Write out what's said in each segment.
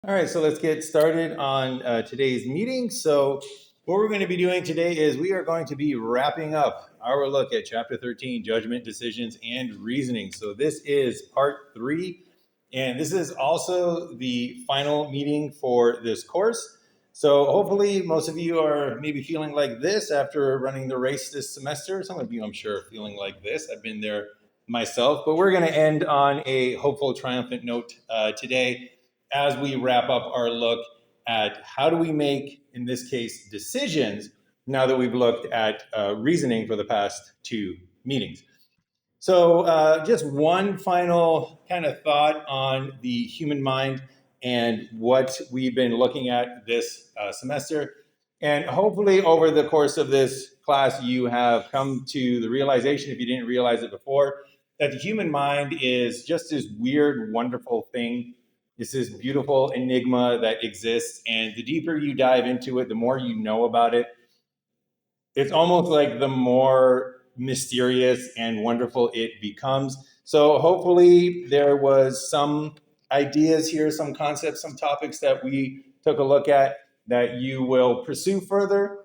All right, so let's get started on today's meeting. So what we're going to be doing today is we are going to be wrapping up our look at Chapter 13, Judgment, Decisions, and Reasoning. So this is part 3, and this is also the final meeting for this course. So hopefully most of you are maybe feeling like this after running the race this semester. Some of you, I'm sure, are feeling like this. I've been there myself, but we're going to end on a hopeful, triumphant note today as we wrap up our look at how do we make, in this case, decisions now that we've looked at reasoning for the past 2 meetings. So just one final kind of thought on the human mind and what we've been looking at this semester. And hopefully over the course of this class, you have come to the realization, if you didn't realize it before, that the human mind is just this weird, wonderful thing. It's this beautiful enigma that exists. And the deeper you dive into it, the more you know about it. It's almost like the more mysterious and wonderful it becomes. So hopefully there was some ideas here, some concepts, some topics that we took a look at that you will pursue further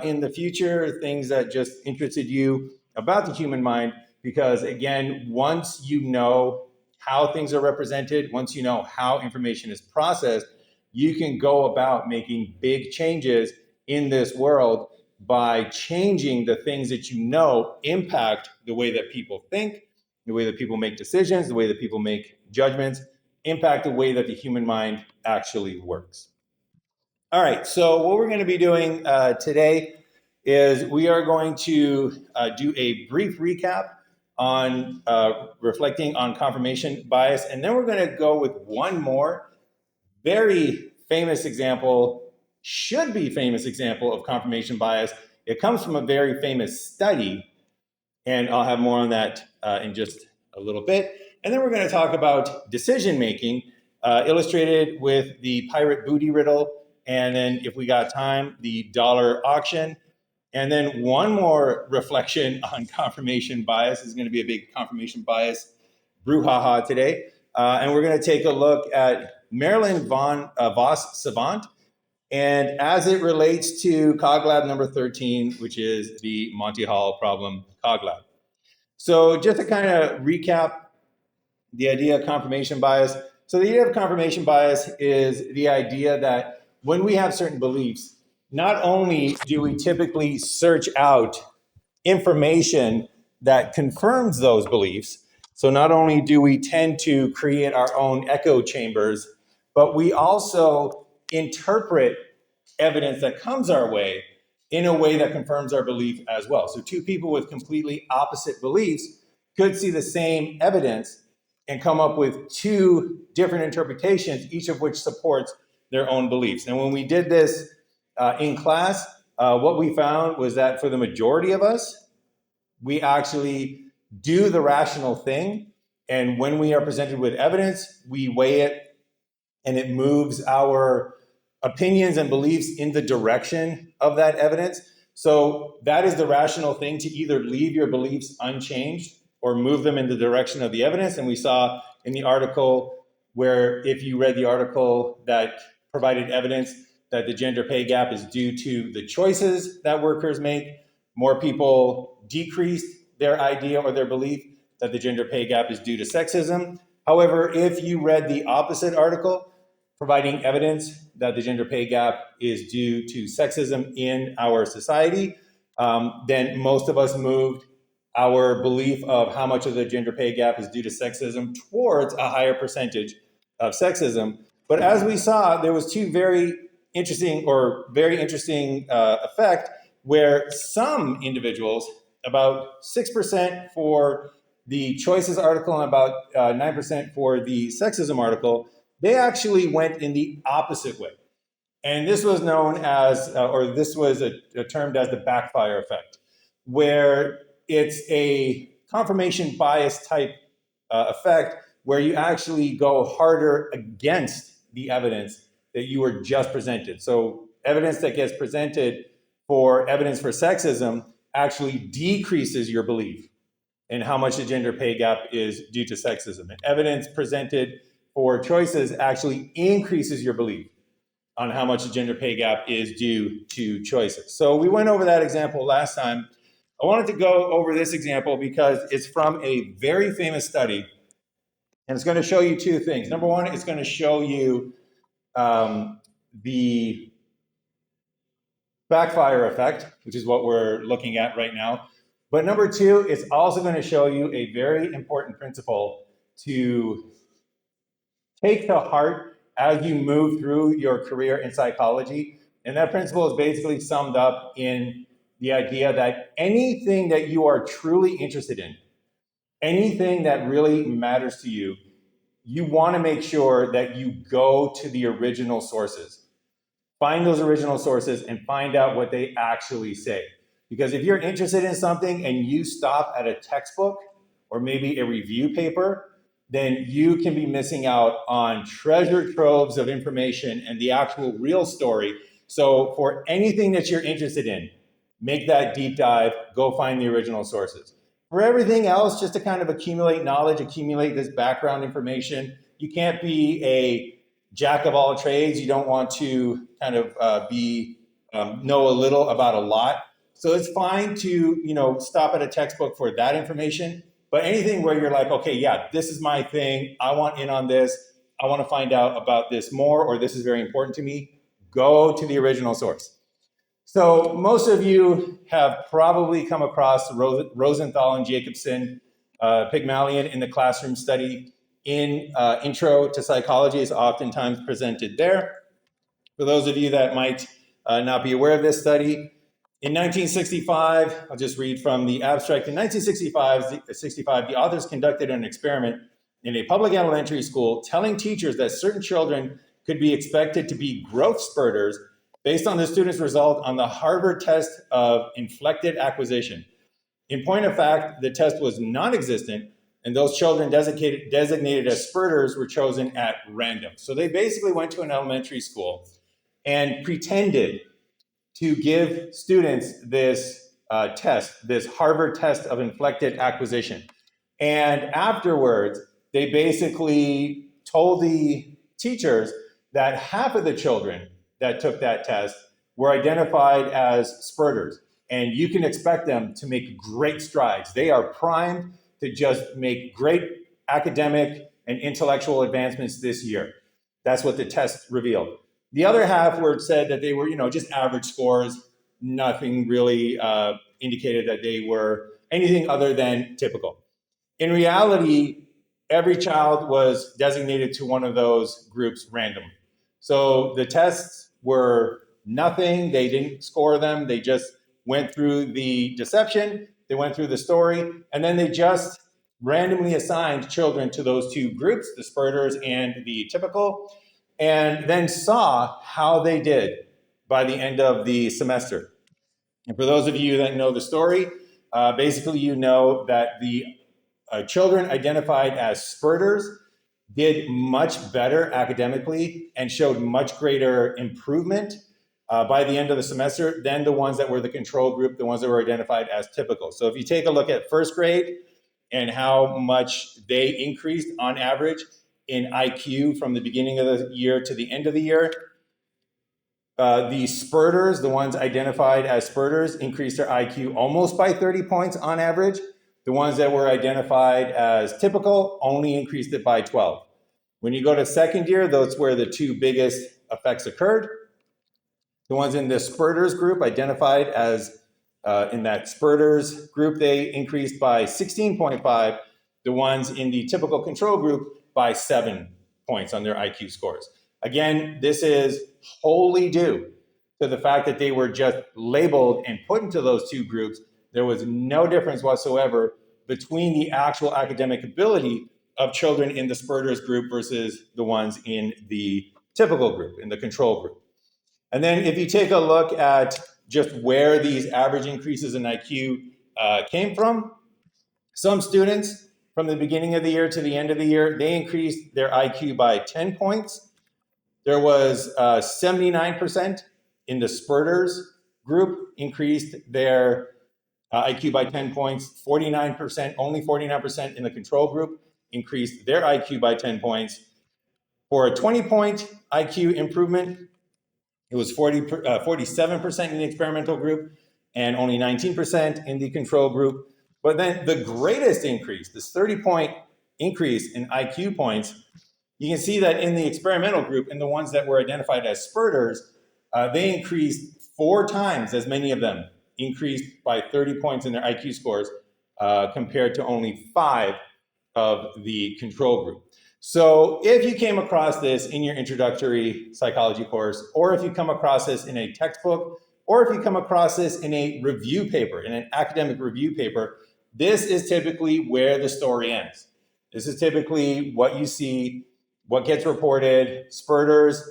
in the future, things that just interested you about the human mind. Because again, once you know how things are represented, once you know how information is processed, you can go about making big changes in this world by changing the things that you know impact the way that people think, the way that people make decisions, the way that people make judgments, impact the way that the human mind actually works. All right, so what we're going to be doing today is we are going to do a brief recap on reflecting on confirmation bias, and then we're going to go with one more very famous example, should be famous example of confirmation bias. It comes from a very famous study, and I'll have more on that in just a little bit. And then we're going to talk about decision making, illustrated with the pirate booty riddle, and then if we got time, the dollar auction. And then one more reflection on confirmation bias. This is going to be a big confirmation bias brouhaha today. And we're going to take a look at Marilyn Vos Savant, and as it relates to CogLab number 13, which is the Monty Hall problem CogLab. So just to kind of recap the idea of confirmation bias. So the idea of confirmation bias is the idea that when we have certain beliefs, not only do we typically search out information that confirms those beliefs, so not only do we tend to create our own echo chambers, but we also interpret evidence that comes our way in a way that confirms our belief as well. So two people with completely opposite beliefs could see the same evidence and come up with two different interpretations, each of which supports their own beliefs. And when we did this in class, what we found was that for the majority of us, we actually do the rational thing. And when we are presented with evidence, we weigh it and it moves our opinions and beliefs in the direction of that evidence. So that is the rational thing, to either leave your beliefs unchanged or move them in the direction of the evidence. And we saw in the article where, if you read the article that provided evidence that the gender pay gap is due to the choices that workers make, more people decreased their idea or their belief that the gender pay gap is due to sexism. However, if you read the opposite article, providing evidence that the gender pay gap is due to sexism in our society, then most of us moved our belief of how much of the gender pay gap is due to sexism towards a higher percentage of sexism. But as we saw, there was two very interesting effect where some individuals, about 6% for the choices article and about 9% for the sexism article, they actually went in the opposite way. And this was known as, or this was termed as the backfire effect, where it's a confirmation bias type effect where you actually go harder against the evidence that you were just presented. So evidence that gets presented for evidence for sexism actually decreases your belief in how much the gender pay gap is due to sexism. And evidence presented for choices actually increases your belief on how much the gender pay gap is due to choices. So we went over that example last time. I wanted to go over this example because it's from a very famous study, and it's going to show you two things. Number one, it's going to show you the backfire effect, which is what we're looking at right now. But number two, it's also going to show you a very important principle to take to heart as you move through your career in psychology. And that principle is basically summed up in the idea that anything that you are truly interested in, anything that really matters to you, you want to make sure that you go to the original sources. Find those original sources and find out what they actually say. Because if you're interested in something and you stop at a textbook or maybe a review paper, then you can be missing out on treasure troves of information and the actual real story. So for anything that you're interested in, make that deep dive, go find the original sources. For everything else, just to kind of accumulate knowledge, accumulate this background information, you can't be a jack of all trades. You don't want to kind of know a little about a lot. So it's fine to stop at a textbook for that information. But anything where you're like, okay, yeah, this is my thing. I want in on this. I want to find out about this more, or this is very important to me. Go to the original source. So most of you have probably come across Rosenthal and Jacobson, Pygmalion in the classroom study in Intro to Psychology is oftentimes presented there. For those of you that might not be aware of this study, in 1965, I'll just read from the abstract. In 1965, the authors conducted an experiment in a public elementary school telling teachers that certain children could be expected to be growth spurters based on the students' result on the Harvard test of inflected acquisition. In point of fact, the test was non-existent, and those children designated as spurters were chosen at random. So they basically went to an elementary school and pretended to give students this test, this Harvard test of inflected acquisition. And afterwards, they basically told the teachers that half of the children that took that test were identified as spurters. And you can expect them to make great strides. They are primed to just make great academic and intellectual advancements this year. That's what the test revealed. The other half were said that they were, just average scores. Nothing really indicated that they were anything other than typical. In reality, every child was designated to one of those groups randomly. So the tests were nothing. They didn't score them. They just went through the deception. They went through the story, and then they just randomly assigned children to those two groups, the spurters and the typical, and then saw how they did by the end of the semester. And for those of you that know the story, basically you know that the children identified as spurters did much better academically and showed much greater improvement by the end of the semester than the ones that were the control group, the ones that were identified as typical. So if you take a look at first grade and how much they increased on average in IQ from the beginning of the year to the end of the year, the spurters, the ones identified as spurters, increased their IQ almost by 30 points on average. The ones that were identified as typical only increased it by 12. When you go to second year, that's where the two biggest effects occurred. The ones in the spurters group identified as in that spurters group, they increased by 16.5. The ones in the typical control group by 7 points on their IQ scores. Again, this is wholly due to the fact that they were just labeled and put into those two groups. There was no difference whatsoever between the actual academic ability of children in the spurters group versus the ones in the typical group, in the control group. And then if you take a look at just where these average increases in IQ came from, some students from the beginning of the year to the end of the year, they increased their IQ by 10 points. There was 79% in the spurters group increased their IQ by 10 points. 49%, only 49% in the control group increased their IQ by 10 points. For a 20-point IQ improvement, it was 47% in the experimental group and only 19% in the control group. But then the greatest increase, this 30-point increase in IQ points, you can see that in the experimental group, in the ones that were identified as spurters, they increased 4 times as many of them, increased by 30 points in their IQ scores compared to only 5 of the control group. So if you came across this in your introductory psychology course, or if you come across this in a textbook, or if you come across this in a review paper, in an academic review paper, this is typically where the story ends. This is typically what you see, what gets reported, spurters,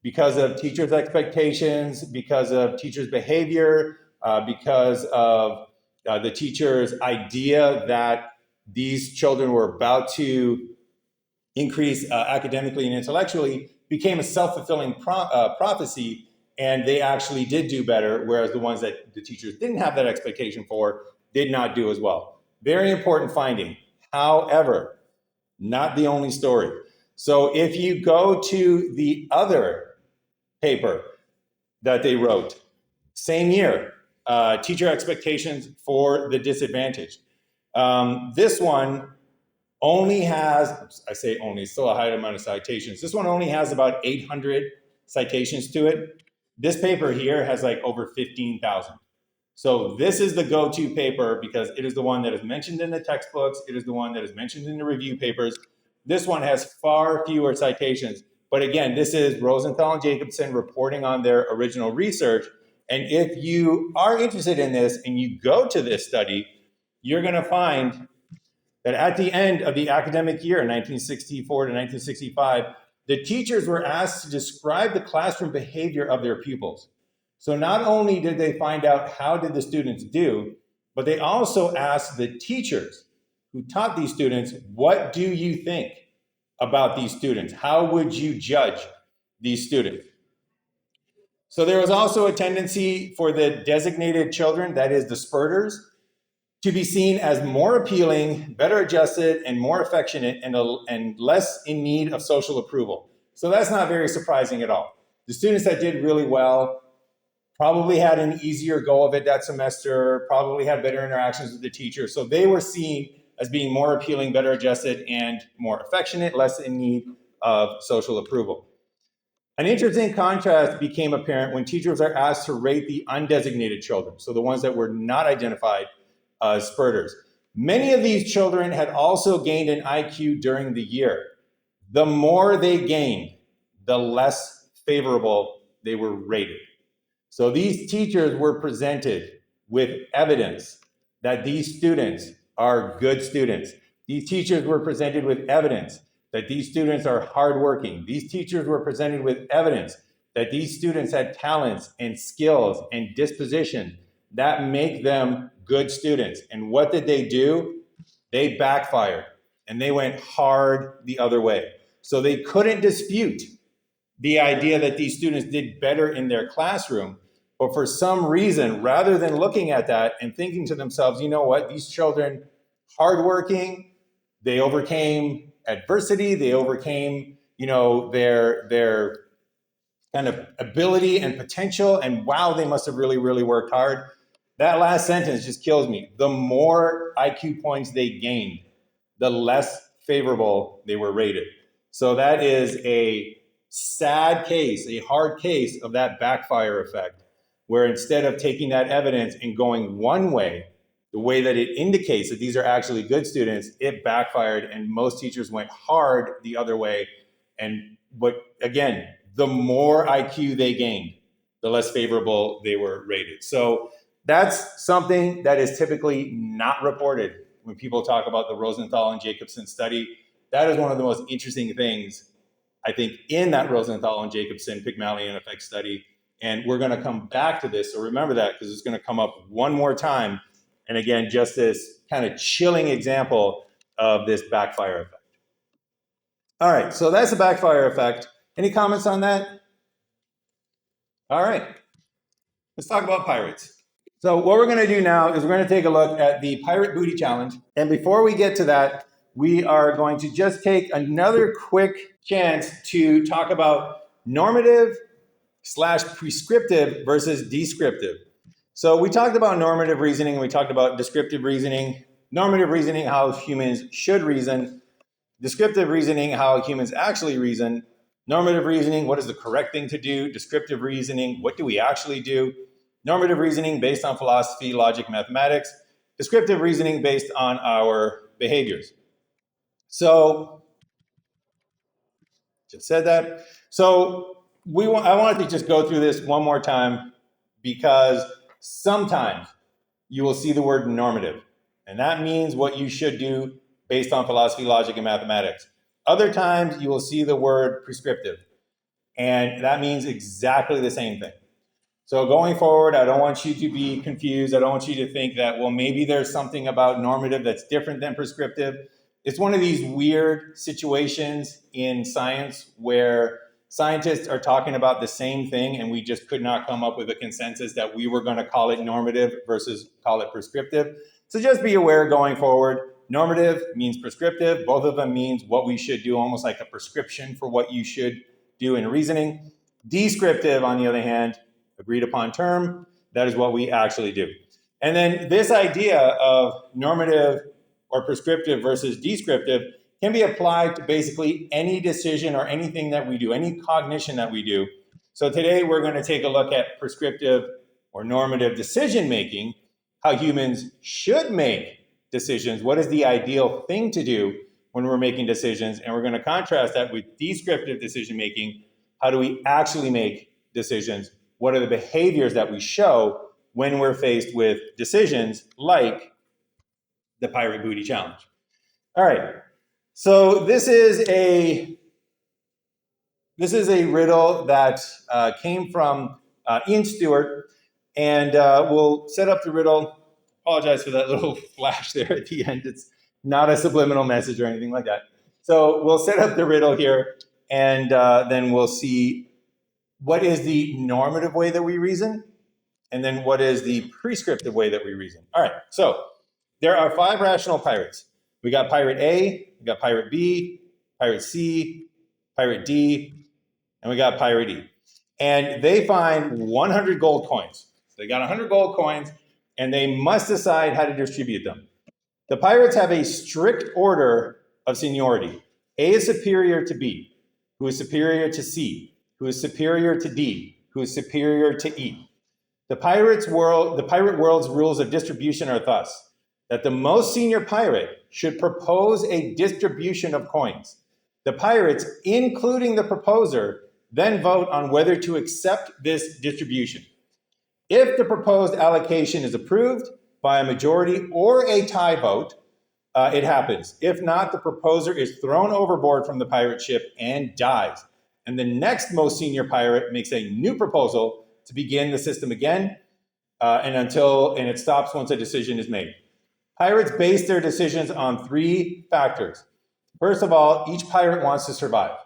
because of teachers' expectations, because of teachers' behavior, because of the teacher's idea that these children were about to increase academically and intellectually, became a self-fulfilling prophecy, and they actually did do better, whereas the ones that the teachers didn't have that expectation for did not do as well. Very important finding. However, not the only story. So if you go to the other paper that they wrote, same year, teacher expectations for the disadvantaged. This one only has, I say only, still a high amount of citations. This one only has about 800 citations to it. This paper here has like over 15,000. So this is the go-to paper because it is the one that is mentioned in the textbooks. It is the one that is mentioned in the review papers. This one has far fewer citations. But again, this is Rosenthal and Jacobson reporting on their original research. And if you are interested in this and you go to this study, you're going to find that at the end of the academic year, 1964 to 1965, the teachers were asked to describe the classroom behavior of their pupils. So not only did they find out how did the students do, but they also asked the teachers who taught these students, what do you think about these students? How would you judge these students? So there was also a tendency for the designated children, that is the spurters, to be seen as more appealing, better adjusted, and more affectionate, and less in need of social approval. So that's not very surprising at all. The students that did really well probably had an easier go of it that semester, probably had better interactions with the teacher. So they were seen as being more appealing, better adjusted, and more affectionate, less in need of social approval. An interesting contrast became apparent when teachers are asked to rate the undesignated children, so the ones that were not identified as spurters. Many of these children had also gained an IQ during the year. The more they gained, the less favorable they were rated. So these teachers were presented with evidence that these students are good students. These teachers were presented with evidence that these students are hardworking. These teachers were presented with evidence that these students had talents and skills and disposition that make them good students. And what did they do? They backfired and they went hard the other way. So they couldn't dispute the idea that these students did better in their classroom. But for some reason, rather than looking at that and thinking to themselves, you know what, these children, hardworking, they overcame adversity, they overcame, their kind of ability and potential, and wow, they must have really, really worked hard. That last sentence just kills me. The more IQ points they gained, the less favorable they were rated. So that is a sad case, a hard case of that backfire effect, where instead of taking that evidence and going one way, the way that it indicates that these are actually good students, it backfired and most teachers went hard the other way. But again, the more IQ they gained, the less favorable they were rated. So that's something that is typically not reported when people talk about the Rosenthal and Jacobson study. That is one of the most interesting things, I think, in that Rosenthal and Jacobson Pygmalion effect study. And we're going to come back to this. So remember that, because it's going to come up one more time. And again, just this kind of chilling example of this backfire effect. All right, so that's the backfire effect. Any comments on that? All right, let's talk about pirates. So what we're going to do now is we're going to take a look at the Pirate Booty Challenge. And before we get to that, we are going to just take another quick chance to talk about normative / prescriptive versus descriptive. So we talked about normative reasoning, we talked about descriptive reasoning. Normative reasoning, how humans should reason. Descriptive reasoning, how humans actually reason. Normative reasoning, what is the correct thing to do? Descriptive reasoning, what do we actually do? Normative reasoning based on philosophy, logic, mathematics. Descriptive reasoning based on our behaviors. So, just said that. So I wanted to just go through this one more time because sometimes you will see the word normative, and that means what you should do based on philosophy, logic, and mathematics. Other times you will see the word prescriptive, and that means exactly the same thing. So going forward, I don't want you to be confused. I don't want you to think that, well, maybe there's something about normative that's different than prescriptive. It's one of these weird situations in science where scientists are talking about the same thing and we just could not come up with a consensus that we were going to call it normative versus call it prescriptive. So just be aware going forward, normative means prescriptive. Both of them means what we should do, almost like a prescription for what you should do in reasoning. Descriptive, on the other hand, agreed upon term, that is what we actually do. And then this idea of normative or prescriptive versus descriptive can be applied to basically any decision or anything that we do, any cognition that we do. So today we're going to take a look at prescriptive or normative decision making, how humans should make decisions, what is the ideal thing to do when we're making decisions, and we're going to contrast that with descriptive decision making, how do we actually make decisions, what are the behaviors that we show when we're faced with decisions like the Pirate Booty Challenge. All right, so this is a riddle that came from Ian Stewart, and we'll set up the riddle. Apologize for that little flash there at the end. It's not a subliminal message or anything like that. So we'll set up the riddle here, and then we'll see what is the normative way that we reason, and then what is the prescriptive way that we reason. All right, so there are 5 rational pirates. We got Pirate A, we got Pirate B, Pirate C, Pirate D, and we got Pirate E. And they find 100 gold coins. They got 100 gold coins, and they must decide how to distribute them. The pirates have a strict order of seniority. A is superior to B, who is superior to C, who is superior to D, who is superior to E. The pirate world's rules of distribution are thus: that the most senior pirate should propose a distribution of coins. The pirates, including the proposer, then vote on whether to accept this distribution. If the proposed allocation is approved by a majority or a tie vote, it happens. If not, the proposer is thrown overboard from the pirate ship and dies. And the next most senior pirate makes a new proposal to begin the system again, and it stops once a decision is made. Pirates base their decisions on 3 factors. First of all, each pirate wants to survive.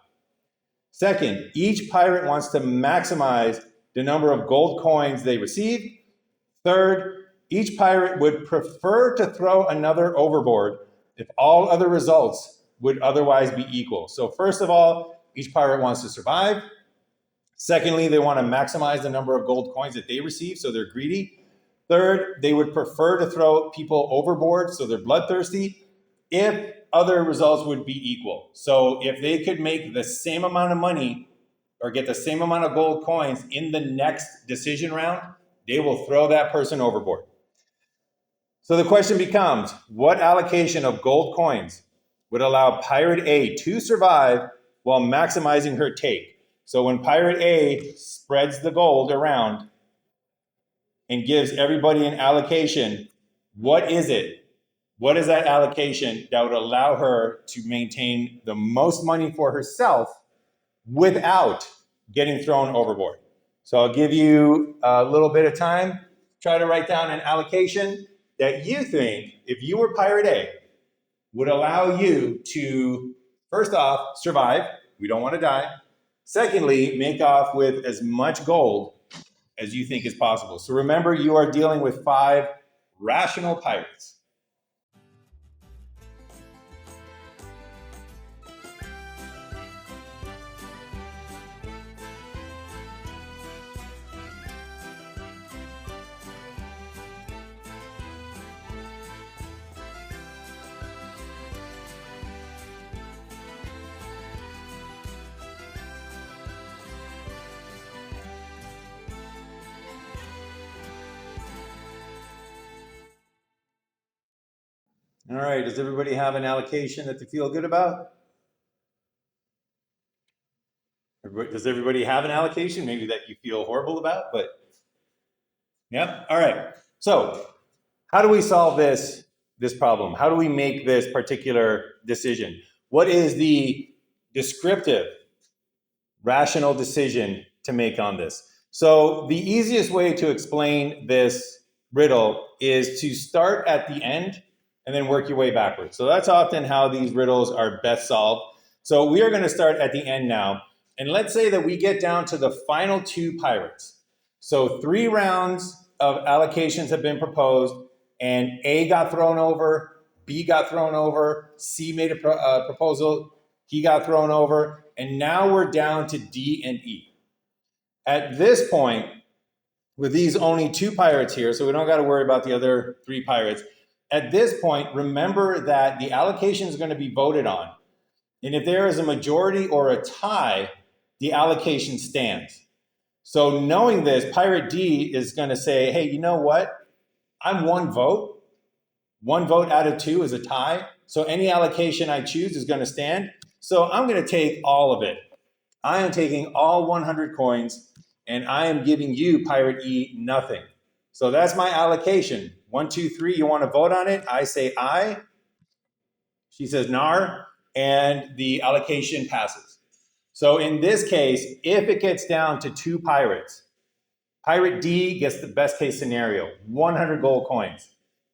Second, each pirate wants to maximize the number of gold coins they receive. Third, each pirate would prefer to throw another overboard if all other results would otherwise be equal. So first of all, each pirate wants to survive. Secondly, they want to maximize the number of gold coins that they receive, so they're greedy. Third, they would prefer to throw people overboard, so they're bloodthirsty, if other results would be equal. So if they could make the same amount of money or get the same amount of gold coins in the next decision round, they will throw that person overboard. So the question becomes, what allocation of gold coins would allow Pirate A to survive while maximizing her take? So when Pirate A spreads the gold around and gives everybody an allocation, what is it? What is that allocation that would allow her to maintain the most money for herself without getting thrown overboard? So I'll give you a little bit of time. Try to write down an allocation that you think, if you were Pirate A, would allow you to, first off, survive. We don't want to die. Secondly, make off with as much gold as you think is possible. So remember, you are dealing with 5 rational pirates. All right, does everybody have an allocation that they feel good about? Does everybody have an allocation maybe that you feel horrible about? But yeah, all right. So how do we solve this problem? How do we make this particular decision? What is the descriptive rational decision to make on this? So the easiest way to explain this riddle is to start at the end and then work your way backwards. So that's often how these riddles are best solved. So we are going to start at the end now. And let's say that we get down to the final two pirates. So 3 rounds of allocations have been proposed, and A got thrown over, B got thrown over, C made a proposal, he got thrown over, and now we're down to D and E. At this point, with these only 2 pirates here, so we don't got to worry about the other 3 pirates. At this point, remember that the allocation is going to be voted on. And if there is a majority or a tie, the allocation stands. So knowing this, Pirate D is going to say, hey, you know what? I'm 1 vote. 1 vote out of 2 is a tie. So any allocation I choose is going to stand. So I'm going to take all of it. I am taking all 100 coins, and I am giving you, Pirate E, nothing. So that's my allocation. 1, 2, 3, you want to vote on it? I say aye. She says nar, and the allocation passes. So in this case, if it gets down to 2 pirates, Pirate D gets the best case scenario, 100 gold coins.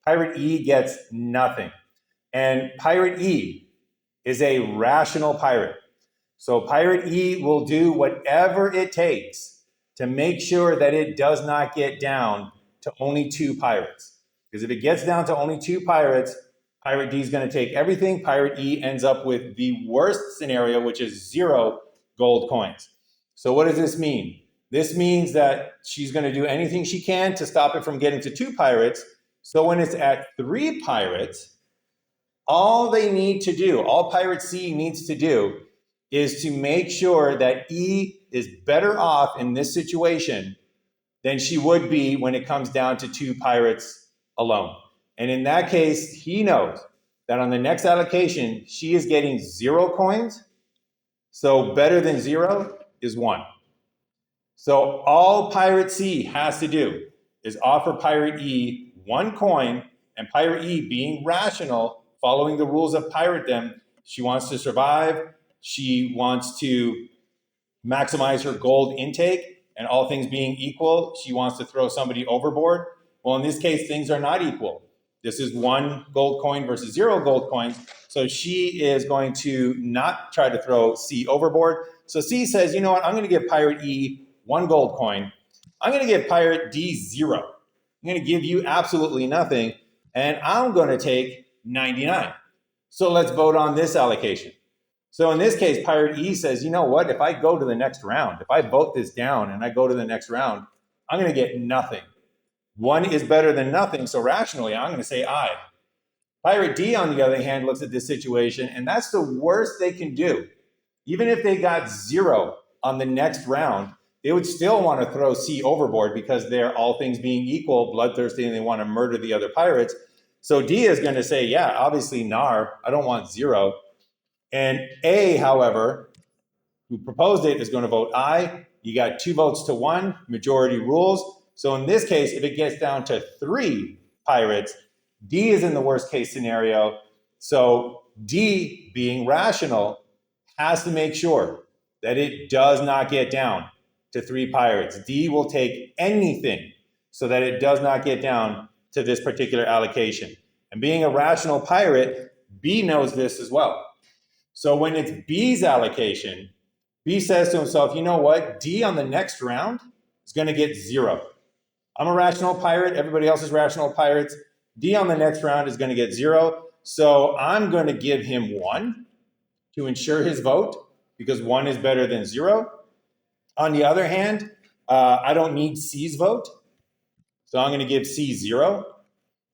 Pirate E gets nothing. And Pirate E is a rational pirate. So Pirate E will do whatever it takes to make sure that it does not get down to only 2 pirates. Because if it gets down to only 2 pirates, Pirate D is going to take everything. Pirate E ends up with the worst scenario, which is 0 gold coins. So what does this mean? This means that she's going to do anything she can to stop it from getting to 2 pirates. So when it's at 3 pirates, all they need to do, all Pirate C needs to do, is to make sure that E is better off in this situation than she would be when it comes down to 2 pirates alone. And in that case, he knows that on the next allocation, she is getting 0 coins. So better than 0 is 1. So all Pirate C has to do is offer Pirate E 1 coin, and Pirate E, being rational, following the rules of Piratedom, she wants to survive, she wants to maximize her gold intake, and all things being equal, she wants to throw somebody overboard. Well, in this case, things are not equal. This is 1 gold coin versus 0 gold coins. So she is going to not try to throw C overboard. So C says, you know what, I'm going to give Pirate E 1 gold coin. I'm going to give Pirate D 0. I'm going to give you absolutely nothing, and I'm going to take 99. So let's vote on this allocation. So in this case, Pirate E says, you know what, if I go to the next round, if I vote this down and I go to the next round, I'm going to get nothing. 1 is better than nothing, so rationally, I'm going to say aye. Pirate D, on the other hand, looks at this situation, and that's the worst they can do. Even if they got 0 on the next round, they would still want to throw C overboard because they're, all things being equal, bloodthirsty, and they want to murder the other pirates. So D is going to say, yeah, obviously nar, I don't want 0. And A, however, who proposed it, is going to vote aye. You got 2 votes to 1, majority rules. So in this case, if it gets down to 3 pirates, D is in the worst case scenario. So D, being rational, has to make sure that it does not get down to 3 pirates. D will take anything so that it does not get down to this particular allocation. And being a rational pirate, B knows this as well. So when it's B's allocation, B says to himself, you know what? D on the next round is going to get 0. I'm a rational pirate. Everybody else is rational pirates. D on the next round is going to get 0. So I'm going to give him 1 to ensure his vote because 1 is better than 0. On the other hand, I don't need C's vote. So I'm going to give C 0.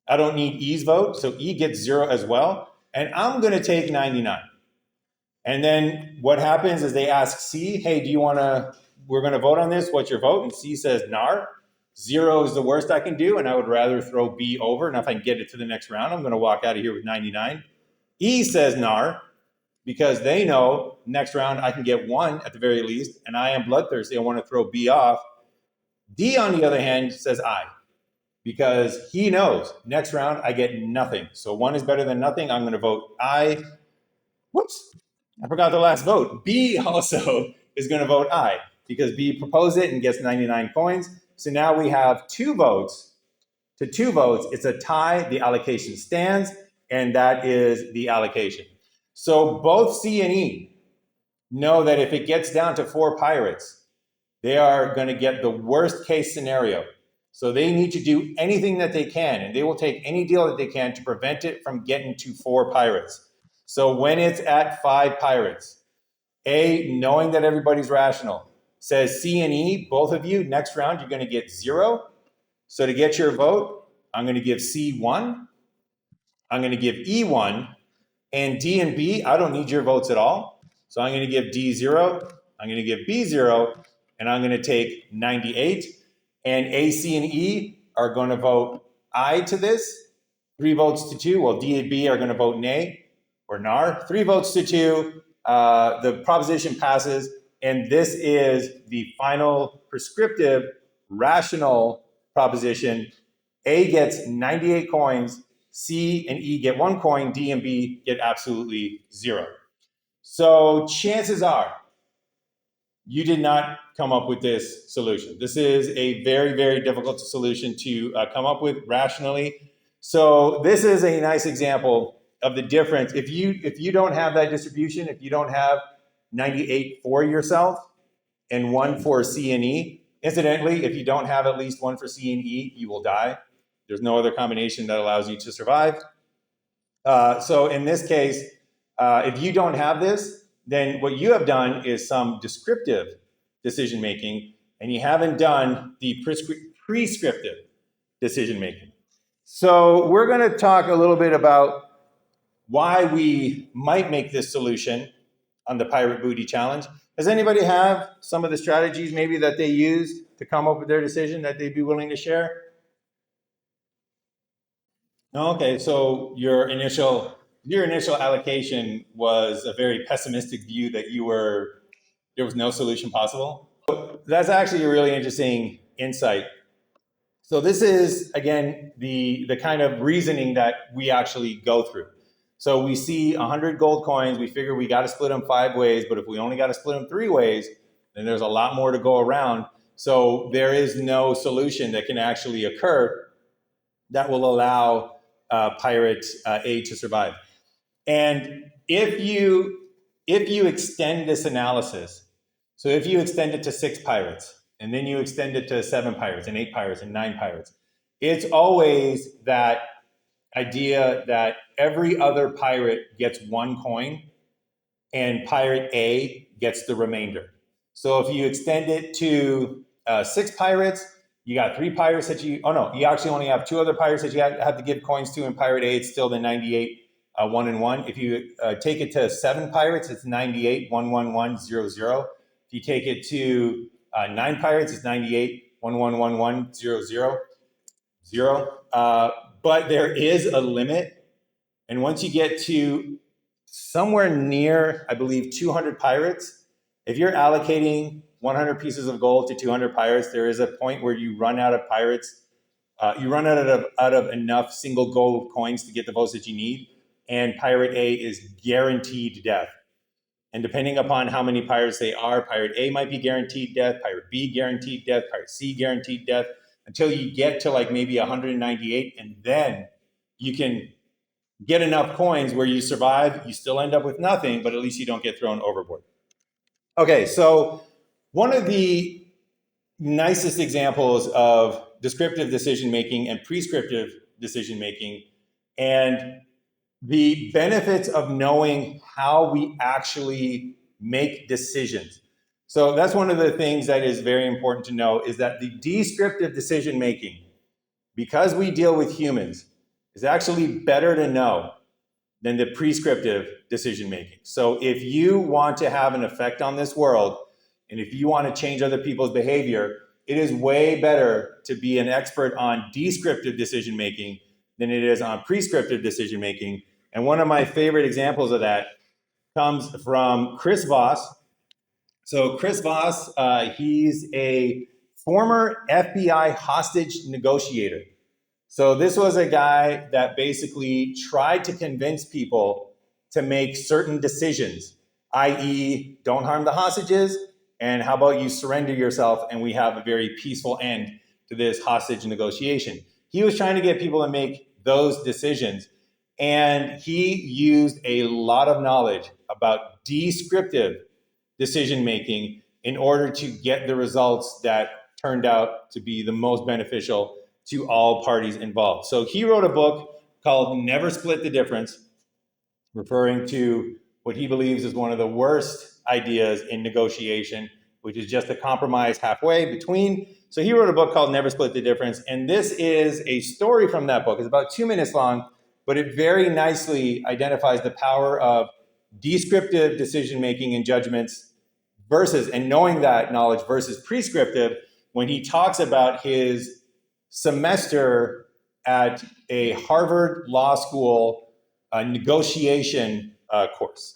I don't need E's vote. So E gets 0 as well. And I'm going to take 99. And then what happens is they ask C, hey, do you want to, we're going to vote on this. What's your vote? And C says nar. 0 is the worst I can do, and I would rather throw B over. And if I can get it to the next round, I'm going to walk out of here with 99. E says nar, because they know next round I can get 1 at the very least, and I am bloodthirsty. I want to throw B off. D, on the other hand, says I, because he knows next round I get nothing. So 1 is better than nothing. I'm going to vote I. Whoops, I forgot the last vote. B also is going to vote I, because B proposed it and gets 99 coins. So now we have 2 votes to 2 votes. It's a tie. The allocation stands, and that is the allocation. So both C and E know that if it gets down to 4 pirates, they are going to get the worst case scenario. So they need to do anything that they can, and they will take any deal that they can to prevent it from getting to 4 pirates. So when it's at 5 pirates, A, knowing that everybody's rational, says C and E, both of you, next round, you're going to get 0. So to get your vote, I'm going to give C 1. I'm going to give E 1. And D and B, I don't need your votes at all. So I'm going to give D 0. I'm going to give B 0. And I'm going to take 98. And A, C, and E are going to vote I to this. 3 votes to 2. Well, D and B are going to vote nay or nar. 3 votes to 2. The proposition passes. And this is the final prescriptive rational proposition. A gets 98 coins. C and E get 1 coin. D and B get absolutely 0. So chances are you did not come up with this solution. This is a very, very difficult solution to come up with rationally. So this is a nice example of the difference. If you don't have that distribution, if you don't have 98 for yourself and 1 for C and E, incidentally, if you don't have at least 1 for C and E, you will die. There's no other combination that allows you to survive. So in this case, if you don't have this, then what you have done is some descriptive decision making, and you haven't done the prescriptive decision making. So we're going to talk a little bit about why we might make this solution on the Pirate Booty Challenge. Does anybody have some of the strategies maybe that they use to come up with their decision that they'd be willing to share? Okay, so your initial allocation was a very pessimistic view that there was no solution possible. That's actually a really interesting insight. So this is, again, the kind of reasoning that we actually go through. So we see 100 gold coins, we figure we got to split them 5 ways, but if we only got to split them 3 ways, then there's a lot more to go around. So there is no solution that can actually occur that will allow Pirate A to survive. And if you extend this analysis, so if you extend it to 6 pirates, and then you extend it to 7 pirates, and 8 pirates, and 9 pirates, it's always that idea that every other pirate gets 1 coin, and Pirate A gets the remainder. So if you extend it to 6 pirates, you got 3 pirates that you actually only have 2 other pirates that you have to give coins to. In Pirate A, it's still the 98, 1 and 1. If you take it to 7 pirates, it's 98, 1, 1, 1, 0, 0. If you take it to 9 pirates, it's 98, 1, 1, 1, 1, 0, 0, 0. But there is a limit. And once you get to somewhere near, I believe, 200 pirates, if you're allocating 100 pieces of gold to 200 pirates, there is a point where you run out of pirates. You run out of enough single gold coins to get the votes that you need, and Pirate A is guaranteed death. And depending upon how many pirates they are, Pirate A might be guaranteed death, Pirate B guaranteed death, Pirate C guaranteed death, until you get to like maybe 198, and then you can get enough coins where you survive. You still end up with nothing, but at least you don't get thrown overboard. Okay, so one of the nicest examples of descriptive decision-making and prescriptive decision-making and the benefits of knowing how we actually make decisions. So that's one of the things that is very important to know, is that the descriptive decision-making, because we deal with humans, is actually better to know than the prescriptive decision-making. So if you want to have an effect on this world, and if you want to change other people's behavior, it is way better to be an expert on descriptive decision making than it is on prescriptive decision making. And one of my favorite examples of that comes from Chris Voss. So Chris Voss, he's a former FBI hostage negotiator. So this was a guy that basically tried to convince people to make certain decisions, i.e., don't harm the hostages, and how about you surrender yourself and we have a very peaceful end to this hostage negotiation. He was trying to get people to make those decisions, and he used a lot of knowledge about descriptive decision making in order to get the results that turned out to be the most beneficial to all parties involved. So he wrote a book called Never Split the Difference, referring to what he believes is one of the worst ideas in negotiation, which is just a compromise halfway between. So he wrote a book called Never Split the Difference. And this is a story from that book. It's about 2 minutes long, but it very nicely identifies the power of descriptive decision making and judgments versus, and knowing that knowledge versus prescriptive, when he talks about his semester at a Harvard Law School negotiation course.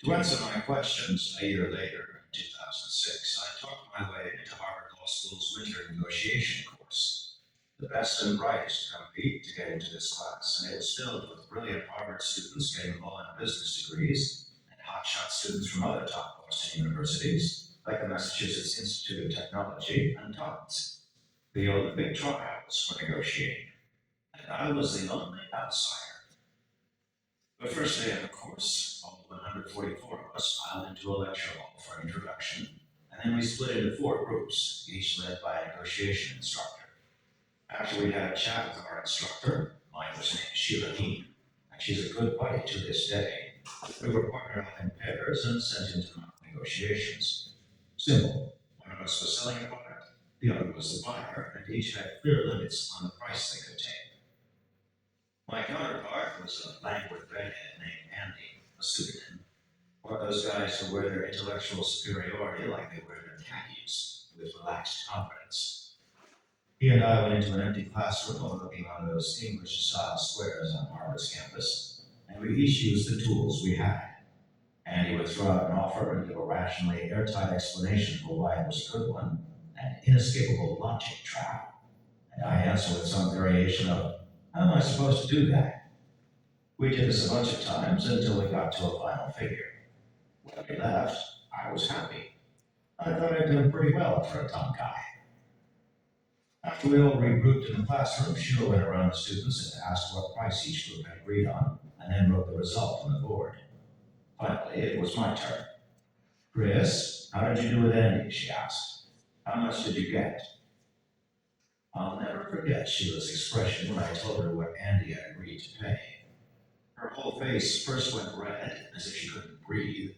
To answer my questions a year later, in 2006, I talked my way into Harvard Law School's winter negotiation course. The best and brightest compete to get into this class, and it was filled with brilliant Harvard students getting law and business degrees, and hotshot students from other top Boston universities, like the Massachusetts Institute of Technology and Tufts. The Olympic trials were negotiating, and I was the only outsider. The first day of the course, all 144 of us filed into a lecture hall for an introduction, and then we split into 4 groups, each led by a negotiation instructor. After we had a chat with our instructor, mine was named Sheila Dean, and she's a good buddy to this day, we were partnered up in pairs and sent into mock negotiations. Simple. One of us was selling a product, the other was the buyer, and each had clear limits on the price they could take. My counterpart was a languid redhead named Andy, a pseudonym. One of those guys who wear their intellectual superiority like they wear their khakis, with relaxed confidence. He and I went into an empty classroom overlooking one of those English-style squares on Harvard's campus, and we each used the tools we had. Andy would throw out an offer and give a rationally airtight explanation for why it was a good one, an inescapable logic trap. And I answer with some variation of, how am I supposed to do that? We did this a bunch of times until we got to a final figure. When we left, I was happy. I thought I'd done pretty well for a dumb guy. After we all regrouped in the classroom, Sheila went around the students and asked what price each group had agreed on, and then wrote the result on the board. Finally, it was my turn. Chris, how did you do with Andy? She asked. How much did you get? I'll never forget Sheila's expression when I told her what Andy had agreed to pay. Her whole face first went red, as if she couldn't breathe,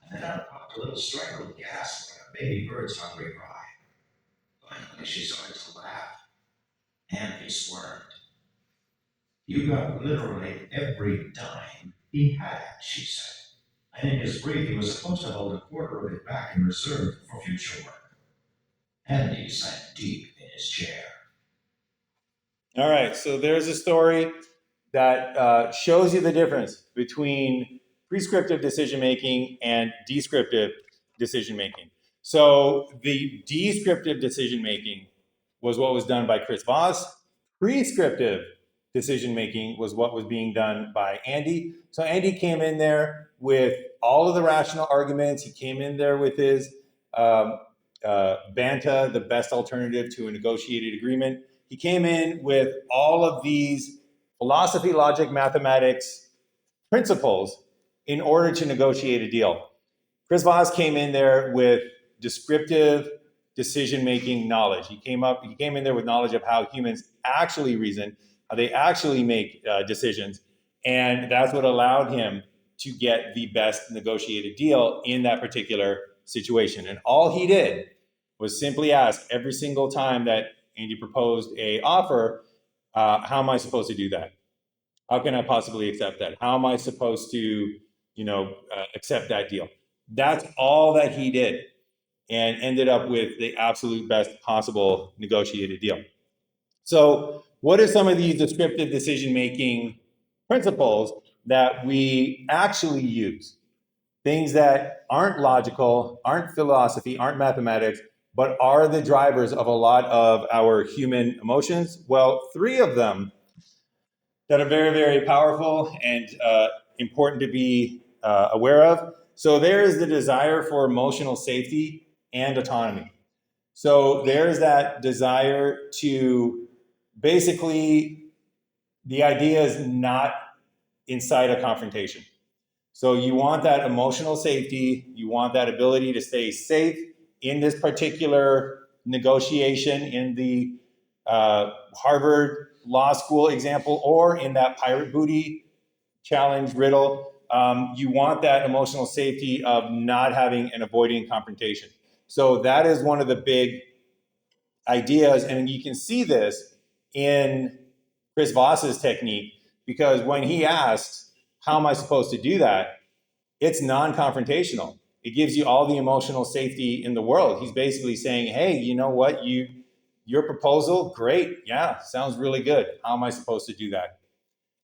and then out popped a little strangled gasp like a baby bird's hungry cry. Finally, she started to laugh. Andy squirmed. You got literally every dime he had, she said. And in his brief, he was supposed to hold a quarter of it back in reserve for future work. Andy sank deep in his chair. All right, so there's a story that shows you the difference between prescriptive decision making and descriptive decision making. So the descriptive decision making was what was done by Chris Voss. Prescriptive decision making was what was being done by Andy. So Andy came in there with all of the rational arguments. He came in there with his BANTA, the best alternative to a negotiated agreement. He came in with all of these philosophy, logic, mathematics principles in order to negotiate a deal. Chris Voss came in there with descriptive decision-making knowledge. He came in there with knowledge of how humans actually reason, how they actually make decisions, and that's what allowed him to get the best negotiated deal in that particular situation. And all he did was simply ask every single time that Andy proposed a offer, how am I supposed to do that? How can I possibly accept that? How am I supposed to, accept that deal? That's all that he did, and ended up with the absolute best possible negotiated deal. So, what are some of these descriptive decision making principles that we actually use? Things that aren't logical, aren't philosophy, aren't mathematics, but are the drivers of a lot of our human emotions? Well, three of them that are very, very powerful and important to be aware of. So, there is the desire for emotional safety and autonomy. So, there's that desire to basically, the idea is not inside a confrontation. So you want that emotional safety, you want that ability to stay safe in this particular negotiation in the Harvard Law School example, or in that pirate booty challenge riddle. You want that emotional safety of not having and avoiding confrontation. So that is one of the big ideas, and you can see this in Chris Voss's technique, because when he asked, how am I supposed to do that? It's non-confrontational. It gives you all the emotional safety in the world. He's basically saying, hey, you know what? Your proposal, great. Yeah, sounds really good. How am I supposed to do that?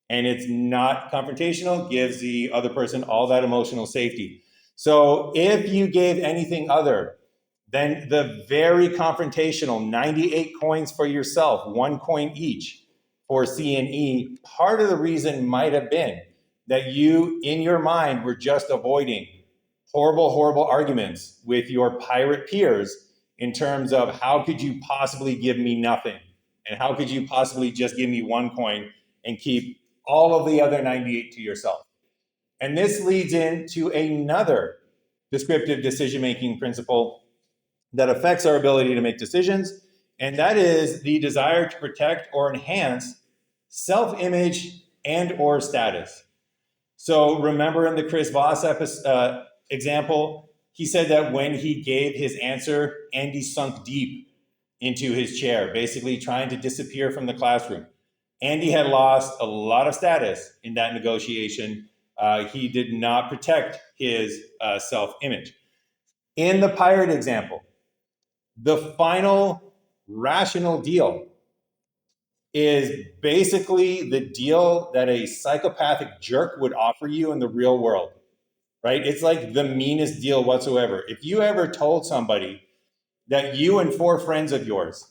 And it's not confrontational, gives the other person all that emotional safety. So if you gave anything other than the very confrontational 98 coins for yourself, 1 coin each for C and E, part of the reason might have been that you, in your mind, were just avoiding horrible, horrible arguments with your pirate peers in terms of how could you possibly give me nothing? And how could you possibly just give me 1 coin and keep all of the other 98 to yourself? And this leads into another descriptive decision-making principle that affects our ability to make decisions, and that is the desire to protect or enhance self-image and or status. So remember in the Chris Voss example, he said that when he gave his answer, Andy sunk deep into his chair, basically trying to disappear from the classroom. Andy had lost a lot of status in that negotiation. He did not protect his self-image. In the pirate example, the final rational deal is basically the deal that a psychopathic jerk would offer you in the real world, right? It's like the meanest deal whatsoever. If you ever told somebody that you and 4 friends of yours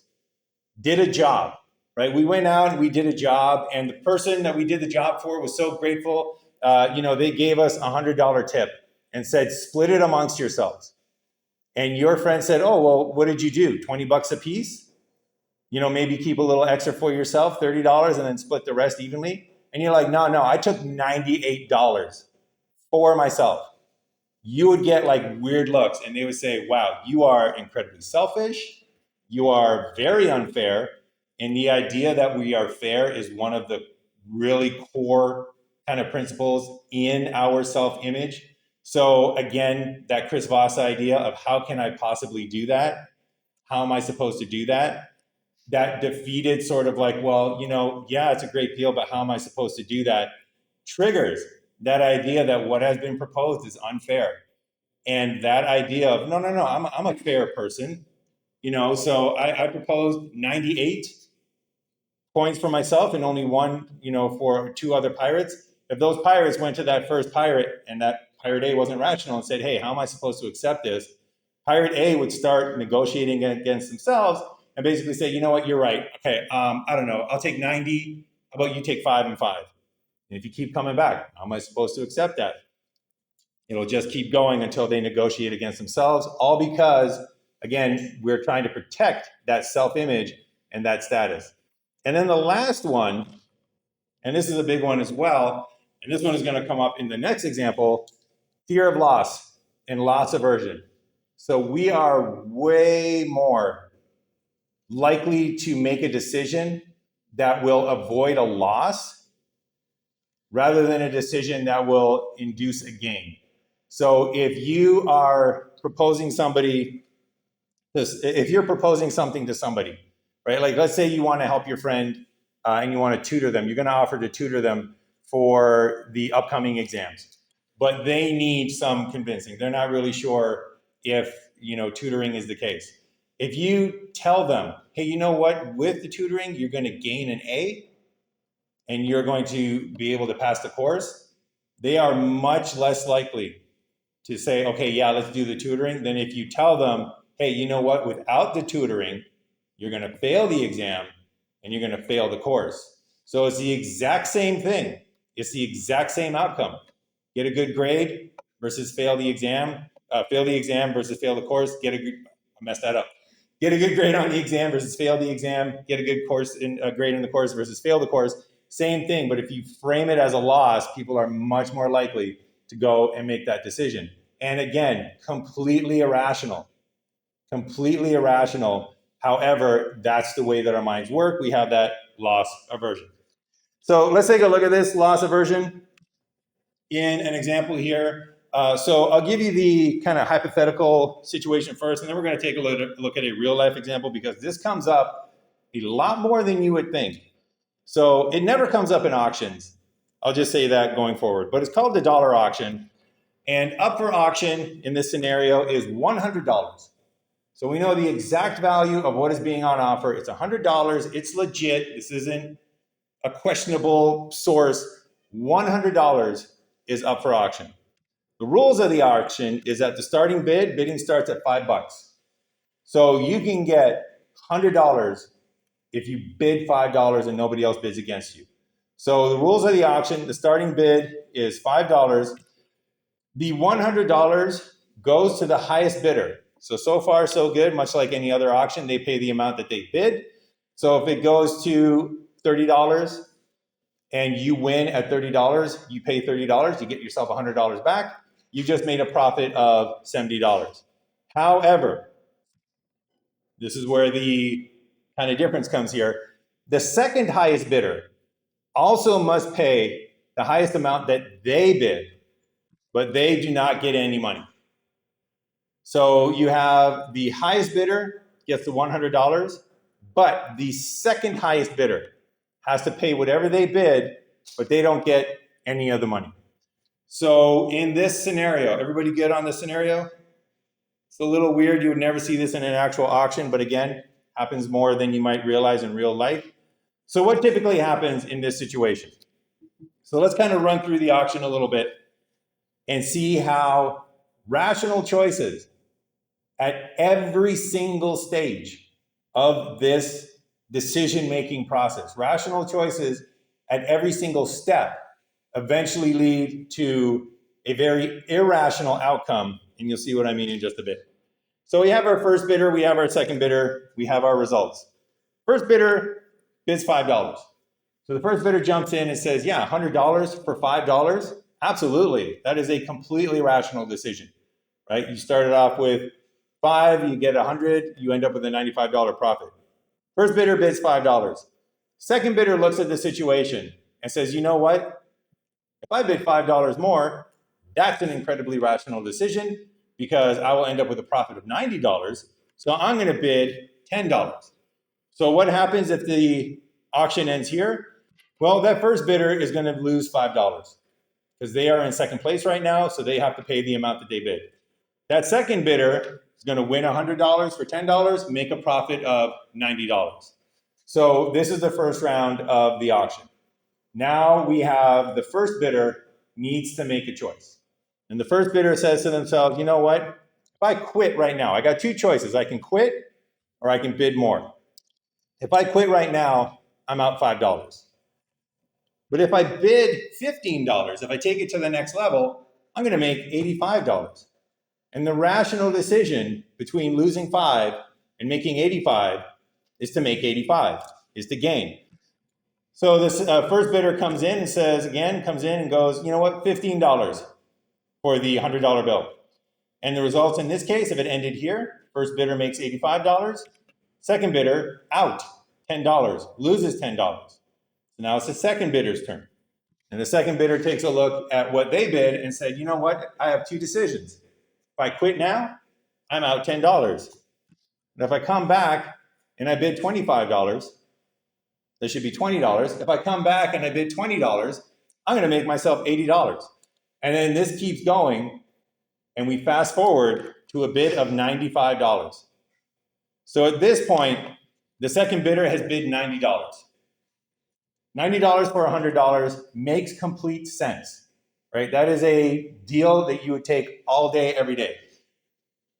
did a job, right? We went out and we did a job, and the person that we did the job for was so grateful. They gave us a $100 tip and said, split it amongst yourselves. And your friend said, oh, well, what did you do? 20 bucks a piece? Maybe keep a little extra for yourself, $30, and then split the rest evenly. And you're like, no, I took $98 for myself. You would get like weird looks, and they would say, wow, you are incredibly selfish. You are very unfair. And the idea that we are fair is one of the really core kind of principles in our self-image. So again, that Chris Voss idea of how can I possibly do that? How am I supposed to do that? That defeated sort of like, well, yeah, it's a great deal, but how am I supposed to do that? Triggers that idea that what has been proposed is unfair. And that idea of, no, I'm a fair person. So I proposed 98 points for myself and only 1, for 2 other pirates. If those pirates went to that first pirate and that pirate A wasn't rational and said, hey, how am I supposed to accept this? Pirate A would start negotiating against themselves and basically say, you know what, you're right. Okay, I don't know, I'll take 90. How about you take 5 and 5? And if you keep coming back, how am I supposed to accept that? It'll just keep going until they negotiate against themselves, all because, again, we're trying to protect that self-image and that status. And then the last one, and this is a big one as well, and this one is going to come up in the next example, fear of loss and loss aversion. So we are way more likely to make a decision that will avoid a loss rather than a decision that will induce a gain. So if you are proposing if you're proposing something to somebody, right? Like let's say you want to help your friend and you want to tutor them. You're going to offer to tutor them for the upcoming exams. but they need some convincing. They're not really sure if, tutoring is the case. If you tell them, hey, you know what, with the tutoring, you're going to gain an A and you're going to be able to pass the course, they are much less likely to say, okay, yeah, let's do the tutoring, than if you tell them, hey, you know what, without the tutoring, you're going to fail the exam and you're going to fail the course. So it's the exact same thing. It's the exact same outcome. Get a good grade versus fail the exam. Fail the exam versus fail the course. I messed that up. Get a good grade on the exam versus fail the exam. Get a good grade in the course versus fail the course. Same thing, but if you frame it as a loss, people are much more likely to go and make that decision. And again, completely irrational. Completely irrational. However, that's the way that our minds work. We have that loss aversion. So let's take a look at this loss aversion in an example here. So I'll give you the kind of hypothetical situation first, and then we're going to take a look at a real life example, because this comes up a lot more than you would think. So it never comes up in auctions. I'll just say that going forward. But it's called the dollar auction. And up for auction in this scenario is $100. So we know the exact value of what is being on offer. It's $100. It's legit. This isn't a questionable source. $100 is up for auction. The rules of the auction is that the starting bidding starts at $5. So you can get $100 if you bid $5 and nobody else bids against you. So the rules of the auction, the starting bid is $5. The $100 goes to the highest bidder. So far, so good. Much like any other auction, they pay the amount that they bid. So if it goes to $30 and you win at $30, you pay $30, you get yourself $100 back. You just made a profit of $70. However, this is where the kind of difference comes here. The second highest bidder also must pay the highest amount that they bid, but they do not get any money. So you have the highest bidder gets the $100, but the second highest bidder has to pay whatever they bid, but they don't get any of the money. So in this scenario, everybody good on this scenario? It's a little weird. You would never see this in an actual auction, but again, happens more than you might realize in real life. So what typically happens in this situation? So let's kind of run through the auction a little bit and see how rational choices at every single stage of this decision-making process, rational choices at every single step eventually lead to a very irrational outcome, and you'll see what I mean in just a bit. So we have our first bidder, we have our second bidder, we have our results. First bidder bids $5. So the first bidder jumps in and says, yeah, $100 for $5? Absolutely. That is a completely rational decision, right? You started off with 5, you get 100, you end up with a $95 profit. First bidder bids $5. Second bidder looks at the situation and says, you know what? If I bid $5 more, that's an incredibly rational decision because I will end up with a profit of $90. So I'm going to bid $10. So what happens if the auction ends here? Well, that first bidder is going to lose $5 because they are in second place right now, so they have to pay the amount that they bid. That second bidder is going to win $100 for $10, make a profit of $90. So this is the first round of the auction. Now we have the first bidder needs to make a choice. And the first bidder says to themselves, you know what? If I quit right now, I got two choices. I can quit or I can bid more. If I quit right now, I'm out $5. But if I bid $15, if I take it to the next level, I'm going to make $85. And the rational decision between losing 5 and making 85 is to make 85, is to gain. So this first bidder comes in and says, again, comes in and goes, you know what, $15 for the $100 bill. And the results in this case, if it ended here, first bidder makes $85. Second bidder, out, $10, loses $10. So now it's the second bidder's turn. And the second bidder takes a look at what they bid and said, you know what, I have two decisions. If I quit now, I'm out $10. And if I come back and I bid $25, that should be $20. If I come back and I bid $20, I'm going to make myself $80. And then this keeps going, and we fast forward to a bid of $95. So at this point, the second bidder has bid $90. $90 for $100 makes complete sense, right? That is a deal that you would take all day, every day.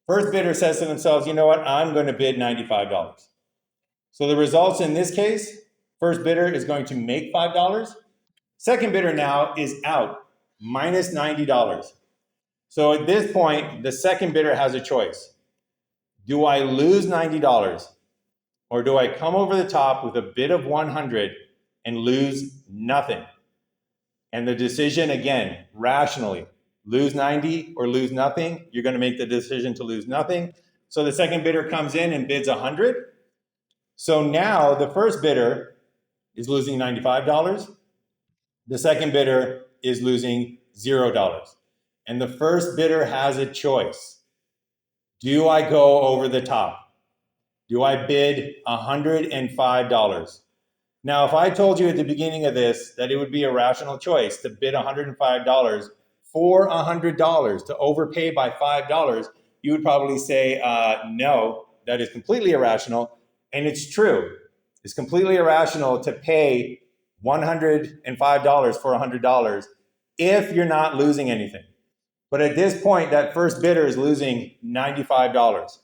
First bidder says to themselves, you know what, I'm going to bid $95. So the results in this case, first bidder is going to make $5. Second bidder now is out, minus $90. So at this point, the second bidder has a choice. Do I lose $90 or do I come over the top with a bid of 100 and lose nothing? And the decision, again, rationally, lose 90 or lose nothing, you're going to make the decision to lose nothing. So the second bidder comes in and bids 100. So now the first bidder is losing $95. The second bidder is losing $0. And the first bidder has a choice. Do I go over the top? Do I bid $105? Now, if I told you at the beginning of this that it would be a rational choice to bid $105 for $100 to overpay by $5, you would probably say, no, that is completely irrational. And it's true. It's completely irrational to pay $105 for $100 if you're not losing anything. But at this point, that first bidder is losing $95.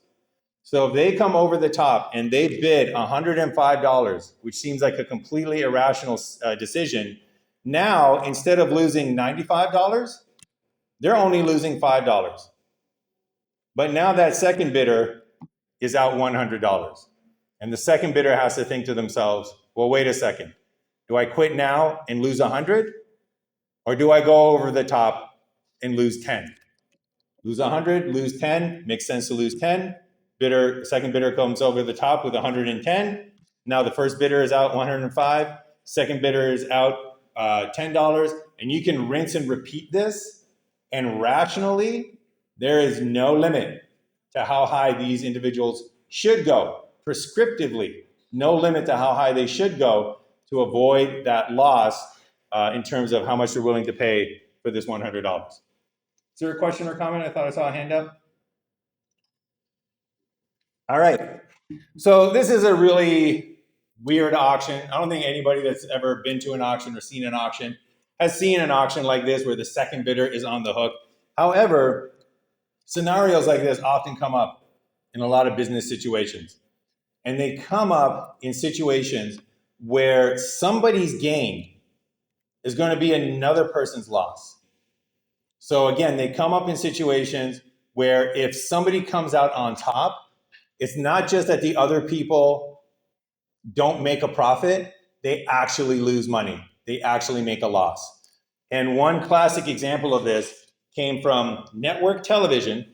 So if they come over the top and they bid $105, which seems like a completely irrational decision, now instead of losing $95, they're only losing $5. But now that second bidder is out $100. And the second bidder has to think to themselves, well, wait a second. Do I quit now and lose 100? Or do I go over the top and lose 10? Lose 100, lose 10, makes sense to lose 10. Second bidder comes over the top with 110. Now the first bidder is out 105. Second bidder is out $10. And you can rinse and repeat this. And rationally, there is no limit to how high these individuals should go. Prescriptively, no limit to how high they should go to avoid that loss in terms of how much they're willing to pay for this $100. Is there a question or comment? I thought I saw a hand up. All right. So this is a really weird auction. I don't think anybody that's ever been to an auction or seen an auction has seen an auction like this where the second bidder is on the hook. However, scenarios like this often come up in a lot of business situations. And they come up in situations where somebody's gain is going to be another person's loss. So again, they come up in situations where if somebody comes out on top, it's not just that the other people don't make a profit, they actually lose money. They actually make a loss. And one classic example of this came from network television.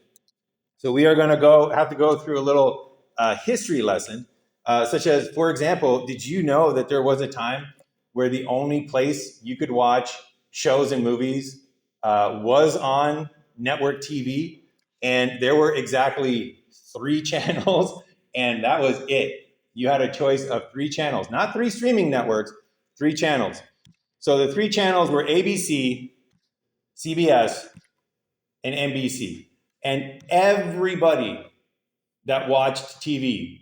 So we are going to have to go through a little history lesson, such as, for example, did you know that there was a time where the only place you could watch shows and movies was on network TV, and there were exactly 3 channels, and that was it. You had a choice of 3 channels, not 3 streaming networks, 3 channels. So the 3 channels were ABC, CBS, and NBC. And everybody that watched TV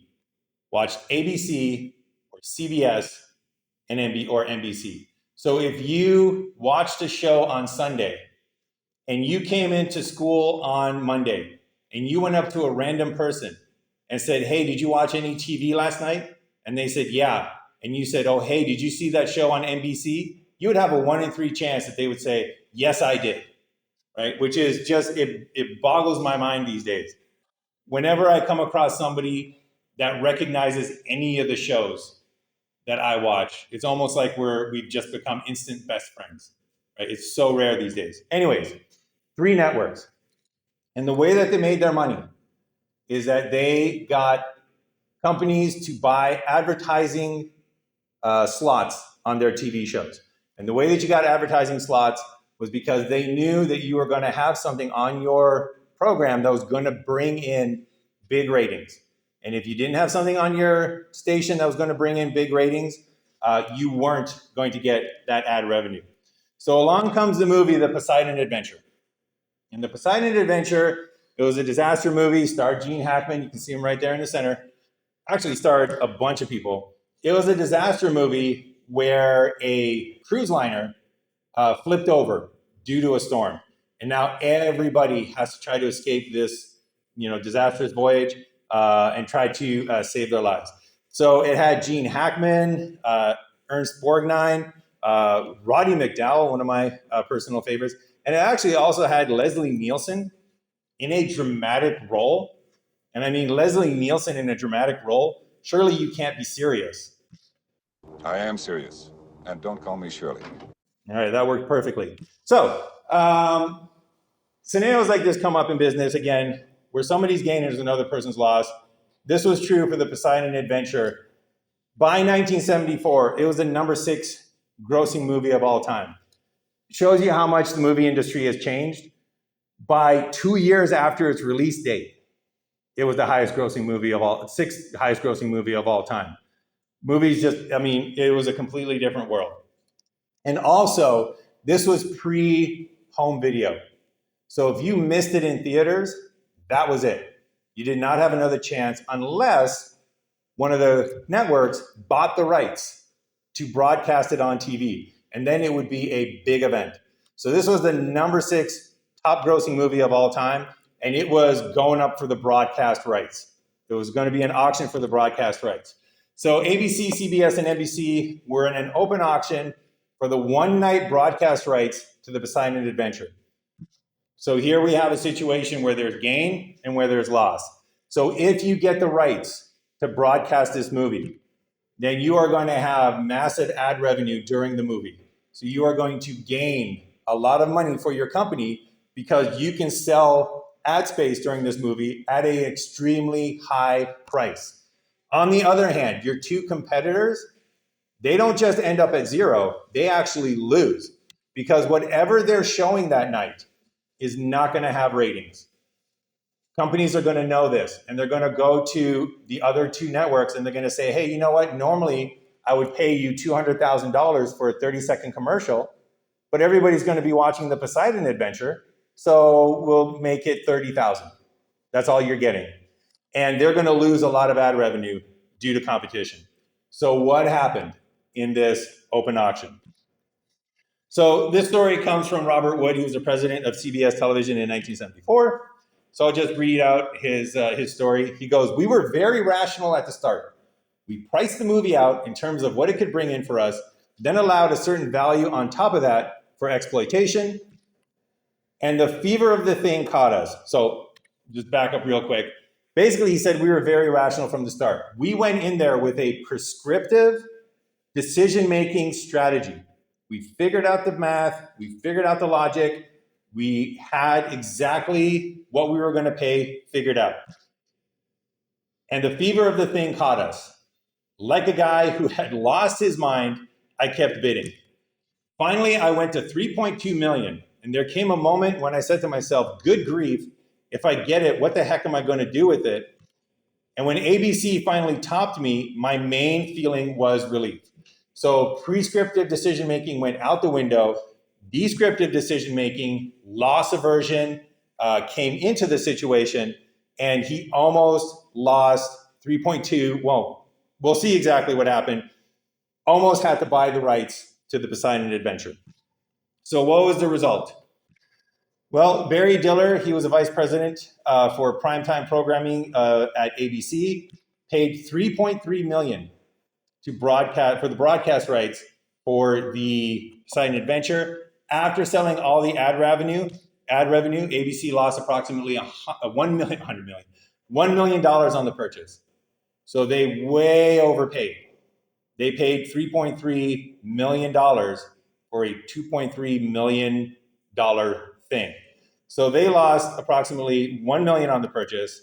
watched ABC or CBS and NBC. So if you watched a show on Sunday and you came into school on Monday and you went up to a random person and said, hey, did you watch any TV last night? And they said, yeah. And you said, oh, hey, did you see that show on NBC? You would have a 1 in 3 chance that they would say, yes, I did. Right? Which is just, it boggles my mind these days. Whenever I come across somebody that recognizes any of the shows that I watch, it's almost like we've just become instant best friends. Right? It's so rare these days. Anyways, 3 networks. And the way that they made their money is that they got companies to buy advertising slots on their TV shows. And the way that you got advertising slots was because they knew that you were going to have something on your program that was going to bring in big ratings. And if you didn't have something on your station that was going to bring in big ratings, you weren't going to get that ad revenue. So along comes the movie, The Poseidon Adventure. In The Poseidon Adventure, it was a disaster movie, starred Gene Hackman. You can see him right there in the center. Actually starred a bunch of people. It was a disaster movie where a cruise liner flipped over due to a storm. And now everybody has to try to escape this, disastrous voyage and try to save their lives. So it had Gene Hackman, Ernst Borgnine, Roddy McDowall, one of my personal favorites. And it actually also had Leslie Nielsen in a dramatic role. And I mean, Leslie Nielsen in a dramatic role, surely you can't be serious. I am serious. And don't call me Shirley. All right, that worked perfectly. So, scenarios like this come up in business, again, where somebody's gain is another person's loss. This was true for the Poseidon Adventure. By 1974, it was the number 6 grossing movie of all time. It shows you how much the movie industry has changed. By 2 years after its release date, it was the highest grossing movie of all, 6th highest grossing movie of all time. Movies it was a completely different world. And also, this was pre-home video. So if you missed it in theaters, that was it. You did not have another chance unless one of the networks bought the rights to broadcast it on TV. And then it would be a big event. So this was the number 6 top grossing movie of all time. And it was going up for the broadcast rights. There was going to be an auction for the broadcast rights. So ABC, CBS, and NBC were in an open auction for the one-night broadcast rights to the Poseidon Adventure. So here we have a situation where there's gain and where there's loss. So if you get the rights to broadcast this movie, then you are going to have massive ad revenue during the movie. So you are going to gain a lot of money for your company because you can sell ad space during this movie at an extremely high price. On the other hand, your 2 competitors, they don't just end up at 0, they actually lose because whatever they're showing that night is not going to have ratings. Companies are going to know this and they're going to go to the other 2 networks and they're going to say, hey, you know what? Normally I would pay you $200,000 for a 30-second commercial, but everybody's going to be watching the Poseidon Adventure, so we'll make it $30,000. That's all you're getting. And they're going to lose a lot of ad revenue due to competition. So what happened in this open auction? So this story comes from Robert Wood. He was the president of CBS Television in 1974. So I'll just read out his story. He goes, "We were very rational at the start. We priced the movie out in terms of what it could bring in for us, then allowed a certain value on top of that for exploitation. And the fever of the thing caught us." So just back up real quick. Basically, he said we were very rational from the start. We went in there with a prescriptive decision-making strategy. We figured out the math. We figured out the logic. We had exactly what we were going to pay figured out. And the fever of the thing caught us. Like a guy who had lost his mind, I kept bidding. Finally, I went to 3.2 million. And there came a moment when I said to myself, good grief, if I get it, what the heck am I going to do with it? And when ABC finally topped me, my main feeling was relief. So prescriptive decision-making went out the window. Descriptive decision-making, loss aversion came into the situation, and he almost lost 3.2. Well, we'll see exactly what happened. Almost had to buy the rights to the Poseidon Adventure. So what was the result? Well, Barry Diller, he was a vice president for primetime programming at ABC, paid $3.3 million to broadcast for the broadcast rights for the Poseidon Adventure. After selling all the ad revenue, ABC lost approximately $1 million on the purchase. So they way overpaid. They paid $3.3 million for a $2.3 million thing. So they lost approximately $1 million on the purchase.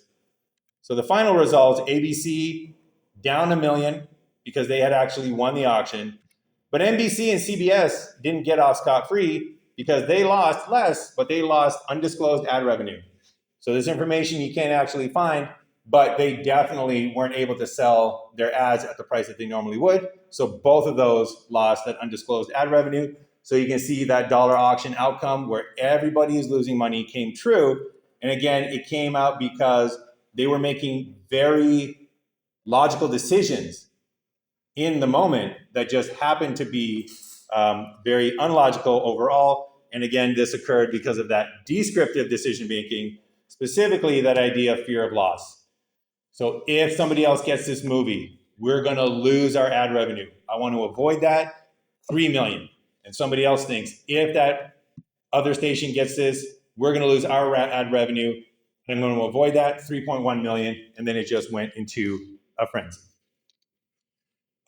So the final results, ABC down $1 million because they had actually won the auction. But NBC and CBS didn't get off scot-free because they lost less, but they lost undisclosed ad revenue. So this information you can't actually find, but they definitely weren't able to sell their ads at the price that they normally would. So both of those lost that undisclosed ad revenue. So you can see that dollar auction outcome where everybody is losing money came true. And again, it came out because they were making very logical decisions in the moment that just happened to be very unlogical overall. And again, this occurred because of that descriptive decision making, specifically that idea of fear of loss. So if somebody else gets this movie, we're going to lose our ad revenue. I want to avoid that, 3 million. And somebody else thinks if that other station gets this, we're going to lose our ad revenue. I'm going to avoid that, 3.1 million. And then it just went into a frenzy.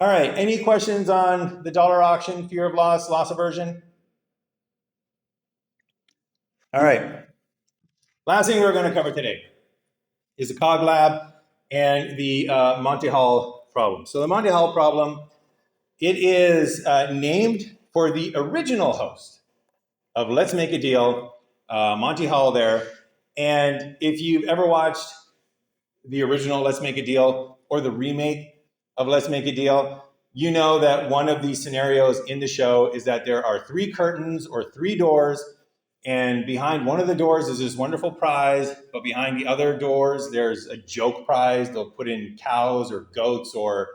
All right, any questions on the dollar auction, fear of loss, loss aversion? All right, last thing we're going to cover today is the Cog Lab and the Monty Hall problem. So the Monty Hall problem, it is named for the original host of Let's Make a Deal, Monty Hall there. And if you've ever watched the original Let's Make a Deal or the remake of Let's Make a Deal, you know that one of these scenarios in the show is that there are 3 curtains or 3 doors, and behind one of the doors is this wonderful prize, but behind the other doors, there's a joke prize. They'll put in cows or goats or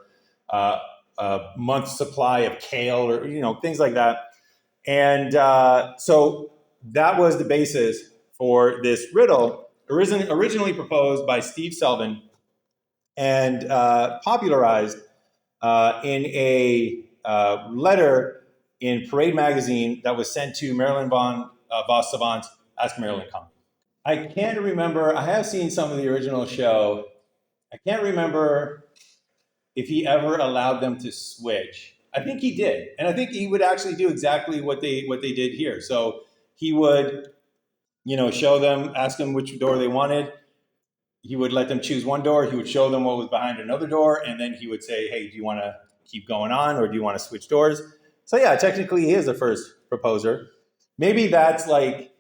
a month's supply of kale or, things like that. And so that was the basis for this riddle, originally proposed by Steve Selvin and popularized in a letter in Parade magazine that was sent to Marilyn Vos Savant's Ask Marilyn comic. I can't remember, I have seen some of the original show. I can't remember if he ever allowed them to switch. I think he did. And I think he would actually do exactly what they did here. So he would, show them, ask them which door they wanted. He would let them choose one door. He would show them what was behind another door. And then he would say, hey, do you want to keep going on or do you want to switch doors? So yeah, technically he is the first proposer. Maybe that's like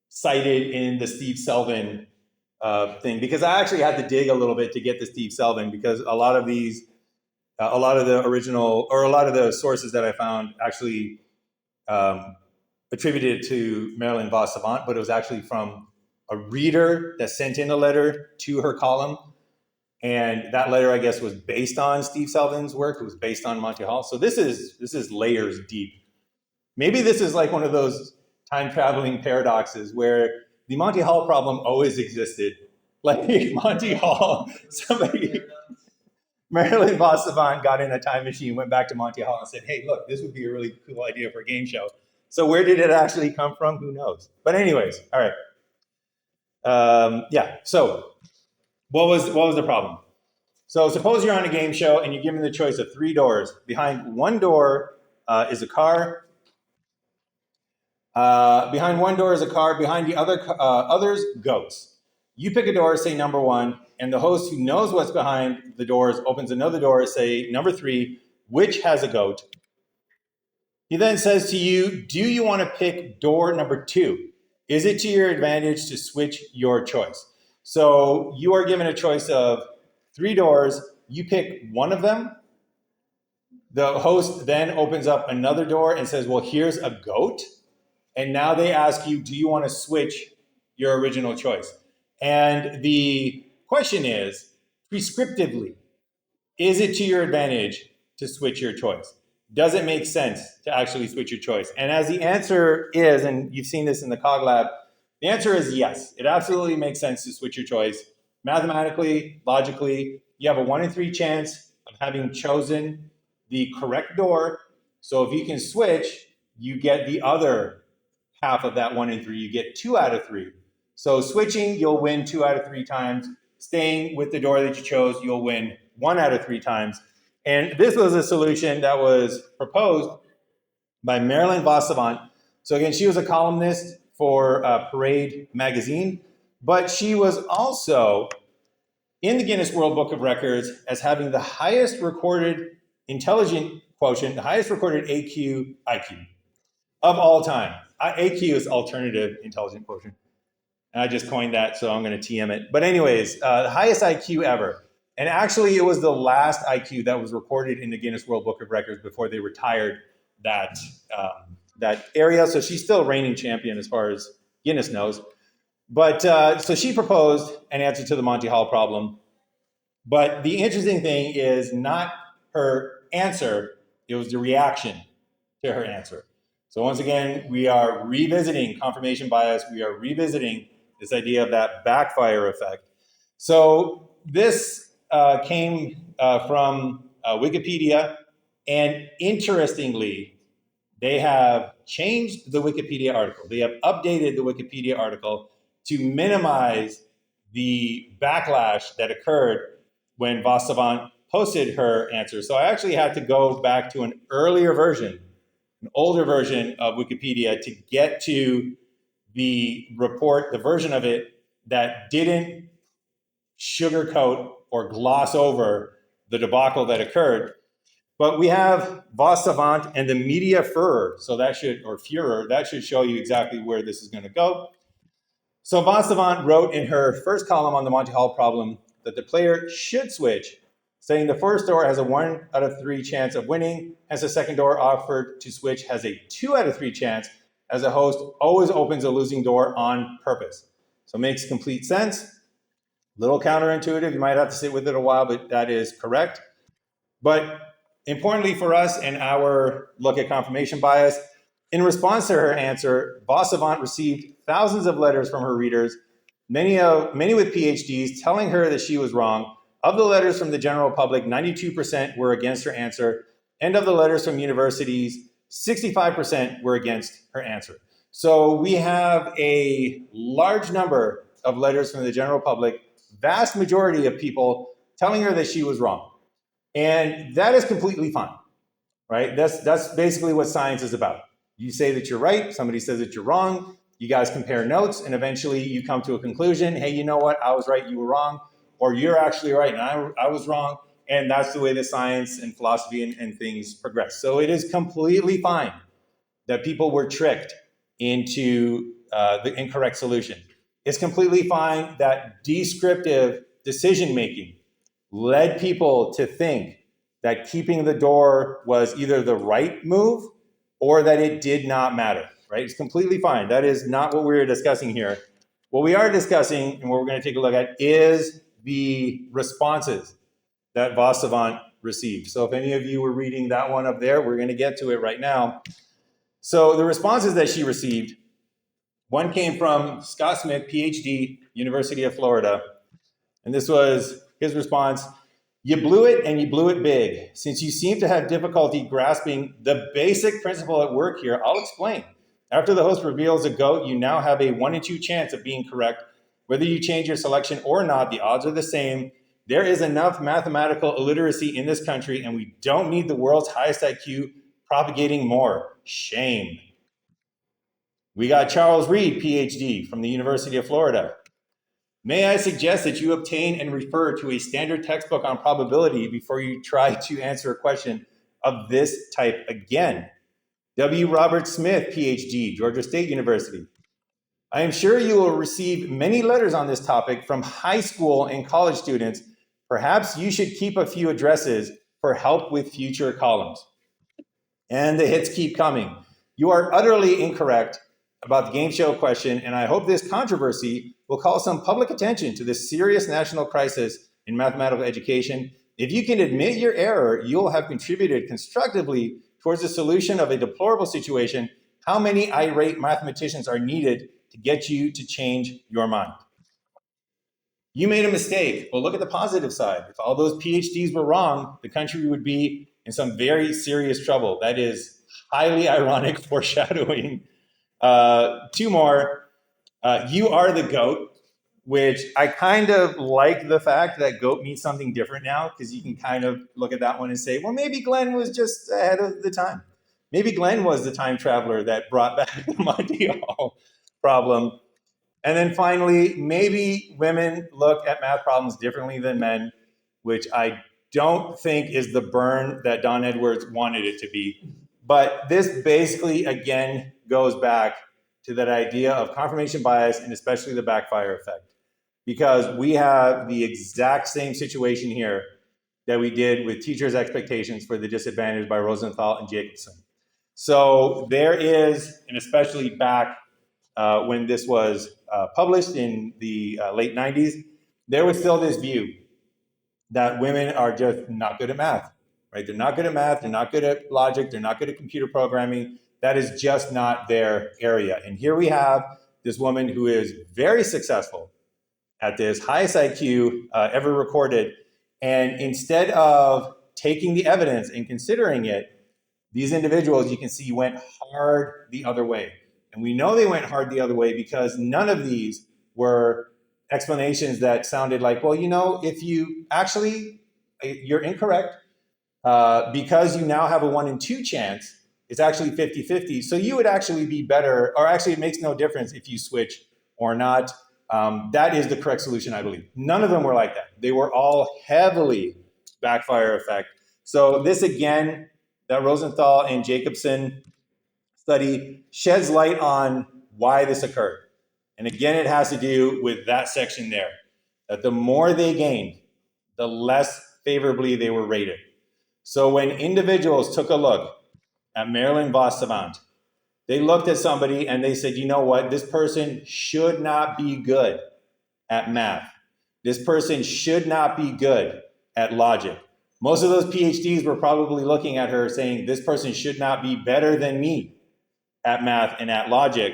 cited in the Steve Selvin thing, because I actually had to dig a little bit to get the Steve Selvin, because a lot of the original, or a lot of the sources that I found actually attributed it to Marilyn Vos Savant, but it was actually from a reader that sent in a letter to her column. And that letter, I guess, was based on Steve Selvin's work. It was based on Monty Hall. So this is layers deep. Maybe this is like one of those time-traveling paradoxes where the Monty Hall problem always existed. Like Monty Hall, Marilyn Vos Savant got in a time machine, went back to Monty Hall and said, hey, look, this would be a really cool idea for a game show. So where did it actually come from? Who knows? But anyways, all right. So what was the problem? So suppose you're on a game show and you're given the choice of 3 doors. Behind one door is a car. Behind one door is a car. Behind the others, goats. You pick a door, say number 1, and the host who knows what's behind the doors opens another door, say number 3, which has a goat. He then says to you, do you want to pick door number 2? Is it to your advantage to switch your choice? So you are given a choice of 3 doors. You pick one of them. The host then opens up another door and says, well, here's a goat. And now they ask you, do you want to switch your original choice? And the question is, prescriptively, is it to your advantage to switch your choice? Does it make sense to actually switch your choice? And as the answer is, and you've seen this in the Cog Lab, the answer is yes. It absolutely makes sense to switch your choice. Mathematically, logically, you have a 1 in 3 chance of having chosen the correct door. So if you can switch, you get the other half of that 1 in 3. You get 2 out of 3. So switching, you'll win 2 out of 3 times. Staying with the door that you chose, you'll win 1 out of 3 times. And this was a solution that was proposed by Marilyn Vos Savant. So again, she was a columnist for Parade magazine, but she was also in the Guinness World Book of Records as having the highest recorded intelligent quotient, the highest recorded IQ of all time. AQ is alternative intelligent quotient. And I just coined that, so I'm going to TM it. But anyways, the highest IQ ever. And actually, it was the last IQ that was recorded in the Guinness World Book of Records before they retired that that area. So she's still reigning champion as far as Guinness knows. But so she proposed an answer to the Monty Hall problem. But the interesting thing is not her answer, it was the reaction to her answer. So once again, we are revisiting confirmation bias. We are revisiting this idea of that backfire effect. So this came from Wikipedia, and interestingly, they have changed the Wikipedia article. They have updated the Wikipedia article to minimize the backlash that occurred when Vas Savant posted her answer. So I actually had to go back to an earlier version, an older version of Wikipedia to get to the report, the version of it that didn't sugarcoat or gloss over the debacle that occurred. But we have Vas Savant and the media furor, so that should, or furor, that should show you exactly where this is going to go. So Vas Savant wrote in her first column on the Monty Hall problem that the player should switch, saying the first door has a 1 out of 3 chance of winning, hence the second door offered to switch has a 2 out of 3 chance, as a host always opens a losing door on purpose. So it makes complete sense. Little counterintuitive, you might have to sit with it a while, but that is correct. But importantly for us in our look at confirmation bias, in response to her answer, Vas Savant received thousands of letters from her readers, many with PhDs, telling her that she was wrong. Of the letters from the general public, 92% were against her answer, and of the letters from universities, 65% were against her answer. So we have a large number of letters from the general public, vast majority of people telling her that she was wrong. And that is completely fine, right? That's basically what science is about. You say that you're right, somebody says that you're wrong, you guys compare notes, and eventually you come to a conclusion, hey, you know what, I was right, you were wrong, or you're actually right and I was wrong, and that's the way that science and philosophy and things progress. So it is completely fine that people were tricked into the incorrect solution. It's completely fine that descriptive decision-making led people to think that keeping the door was either the right move or that it did not matter, right? It's completely fine. That is not what we're discussing here. What we are discussing and what we're going to take a look at is the responses that Vas Savant received. So if any of you were reading that one up there, we're going to get to it right now. So the responses that she received, one came from Scott Smith, PhD, University of Florida. And this was his response: you blew it, and you blew it big. Since you seem to have difficulty grasping the basic principle at work here, I'll explain. After the host reveals a goat, you now have a 1 in 2 chance of being correct. Whether you change your selection or not, the odds are the same. There is enough mathematical illiteracy in this country, and we don't need the world's highest IQ propagating more. Shame. We got Charles Reed, PhD, from the University of Florida. May I suggest that you obtain and refer to a standard textbook on probability before you try to answer a question of this type again. W. Robert Smith, PhD, Georgia State University. I am sure you will receive many letters on this topic from high school and college students. Perhaps you should keep a few addresses for help with future columns. And the hits keep coming. You are utterly incorrect about the game show question, and I hope this controversy will call some public attention to this serious national crisis in mathematical education. If you can admit your error, you'll have contributed constructively towards the solution of a deplorable situation. How many irate mathematicians are needed to get you to change your mind? You made a mistake. Well, look at the positive side. If all those PhDs were wrong, the country would be in some very serious trouble. That is highly ironic foreshadowing. Two more. You are the GOAT, which I kind of like the fact that GOAT means something different now, because you can kind of look at that one and say, well, maybe Glenn was just ahead of the time. Maybe Glenn was the time traveler that brought back the Monty Hall problem. And then finally, maybe women look at math problems differently than men, which I don't think is the burn that Don Edwards wanted it to be. But this basically, again, goes back to that idea of confirmation bias and especially the backfire effect. Because we have the exact same situation here that we did with teachers' expectations for the disadvantaged by Rosenthal and Jacobson. So there is, and especially back when this was published in the late 90s, there was still this view that women are just not good at math, right? They're not good at math, they're not good at logic, they're not good at computer programming. That is just not their area. And here we have this woman who is very successful at this, highest IQ ever recorded. And instead of taking the evidence and considering it, these individuals, you can see, went hard the other way. And we know they went hard the other way because none of these were explanations that sounded like, well, you know, if you actually, you're incorrect because you now have a 1 in 2 chance, it's actually 50-50. So you would actually be better, or actually it makes no difference if you switch or not. That is the correct solution, I believe. None of them were like that. They were all heavily backfire effect. So this again, that Rosenthal and Jacobson study sheds light on why this occurred. And again, it has to do with that section there, that the more they gained, the less favorably they were rated. So when individuals took a look at Marilyn Vos Savant, they looked at somebody and they said, you know what, this person should not be good at math. This person should not be good at logic. Most of those PhDs were probably looking at her saying, this person should not be better than me at math and at logic.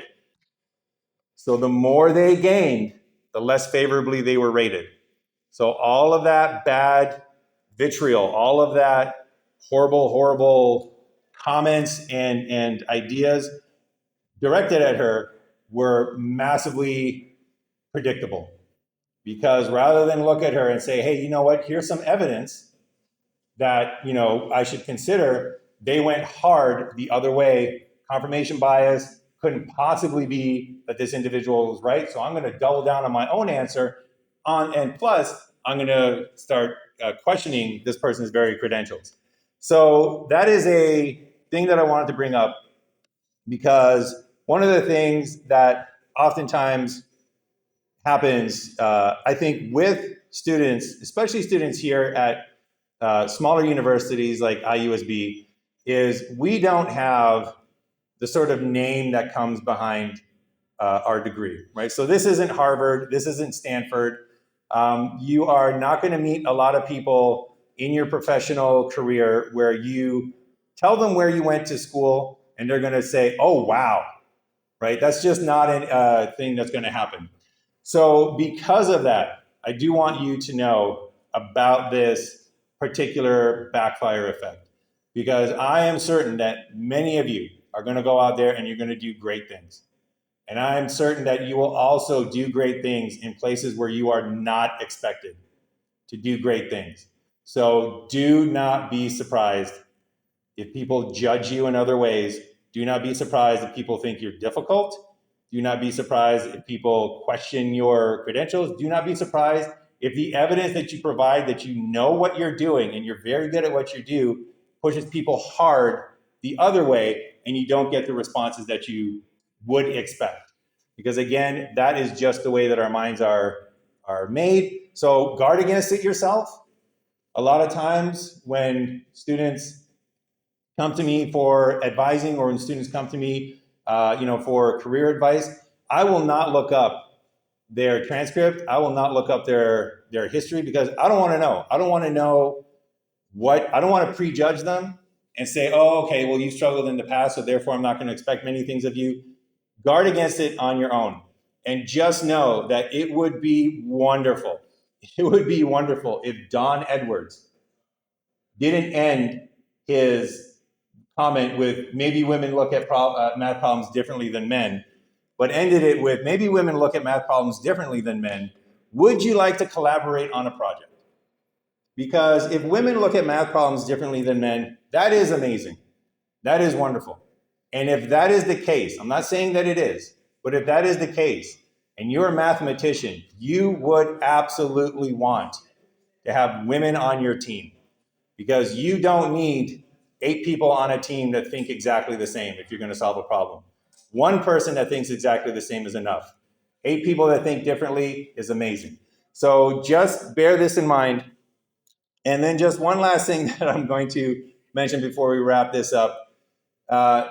So the more they gained, the less favorably they were rated. So all of that bad vitriol, all of that horrible comments and ideas directed at her were massively predictable. Because rather than look at her and say, hey, you know what, here's some evidence that, you know, I should consider, they went hard the other way. Confirmation bias couldn't possibly be that this individual was right, so I'm going to double down on my own answer. And plus, I'm going to start questioning this person's very credentials. So that is a thing that I wanted to bring up, because one of the things that oftentimes happens, I think, with students, especially students here at smaller universities like IUSB, is we don't have the sort of name that comes behind our degree, right? So this isn't Harvard, this isn't Stanford. You are not going to meet a lot of people in your professional career where you tell them where you went to school and they're going to say, oh, wow, right? That's just not a thing that's going to happen. So because of that, I do want you to know about this particular backfire effect, because I am certain that many of you are going to go out there and you're going to do great things. And I'm certain that you will also do great things in places where you are not expected to do great things. So do not be surprised if people judge you in other ways. Do not be surprised if people think you're difficult. Do not be surprised if people question your credentials. Do not be surprised if the evidence that you provide that you know what you're doing and you're very good at what you do pushes people hard the other way and you don't get the responses that you would expect. Because again, that is just the way that our minds are made. So guard against it yourself. A lot of times when students come to me for advising, or when students come to me for career advice, I will not look up their transcript. I will not look up their history, because I don't want to know. I don't want to know I don't want to prejudge them and say, oh, okay, well, you struggled in the past, so therefore I'm not going to expect many things of you. Guard against it on your own. And just know that it would be wonderful. It would be wonderful if Don Edwards didn't end his comment with maybe women look at math problems differently than men, but ended it with maybe women look at math problems differently than men. Would you like to collaborate on a project? Because if women look at math problems differently than men, that is amazing. That is wonderful. And if that is the case, I'm not saying that it is, but if that is the case, and you're a mathematician, you would absolutely want to have women on your team, because you don't need 8 people on a team that think exactly the same if you're going to solve a problem. One person that thinks exactly the same is enough. 8 people that think differently is amazing. So just bear this in mind. And then just one last thing that I'm going to mention before we wrap this up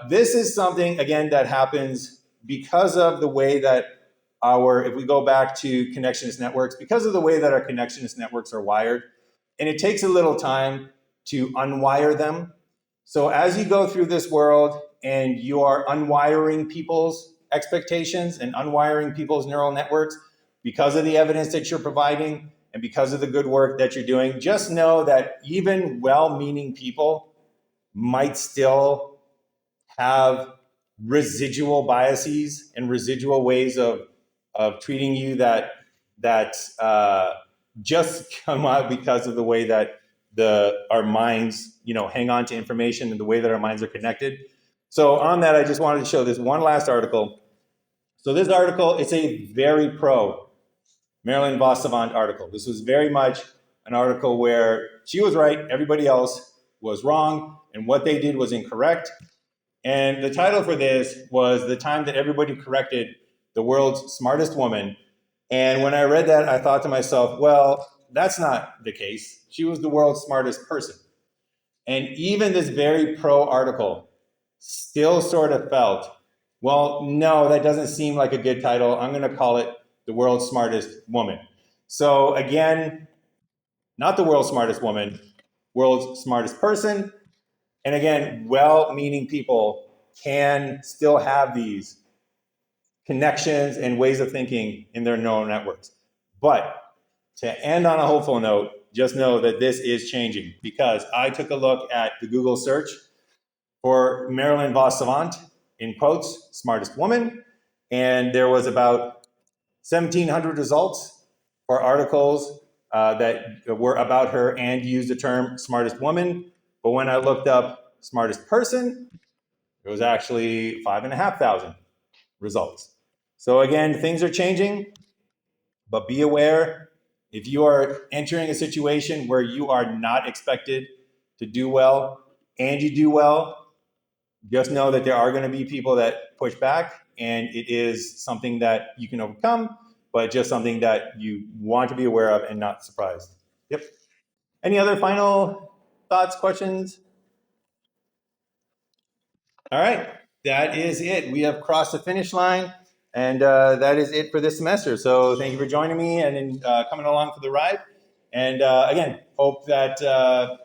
This is something, again, that happens because of the way that if we go back to connectionist networks, because of the way that our connectionist networks are wired, and it takes a little time to unwire them. So as you go through this world and you are unwiring people's expectations and unwiring people's neural networks because of the evidence that you're providing and because of the good work that you're doing, just know that even well-meaning people might still have residual biases and residual ways of treating you that just come out because of the way that our minds, hang on to information and the way that our minds are connected. So on that, I just wanted to show this one last article. So this article, it's a very pro Marilyn Vos Savant article. This was very much an article where she was right, everybody else was wrong, and what they did was incorrect. And the title for this was The Time That Everybody Corrected the World's Smartest Woman. And when I read that, I thought to myself, well, that's not the case. She was the world's smartest person. And even this very pro article still sort of felt, well, no, that doesn't seem like a good title. I'm going to call it The World's Smartest Woman. So again, not the world's smartest woman, world's smartest person. And again, well-meaning people can still have these connections and ways of thinking in their neural networks. But to end on a hopeful note, just know that this is changing, because I took a look at the Google search for Marilyn Vos Savant, in quotes, smartest woman, and there was about 1,700 results for articles that were about her and used the term smartest woman. But when I looked up smartest person, it was actually 5,500 results. So again, things are changing, but be aware, if you are entering a situation where you are not expected to do well and you do well, just know that there are going to be people that push back, and it is something that you can overcome, but just something that you want to be aware of and not surprised. Yep. Any other final thoughts, questions? All right, that is it. We have crossed the finish line, and that is it for this semester. So thank you for joining me and coming along for the ride. And again, hope that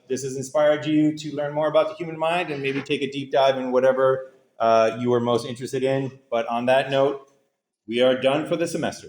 this has inspired you to learn more about the human mind and maybe take a deep dive in whatever you are most interested in. But on that note, we are done for the semester.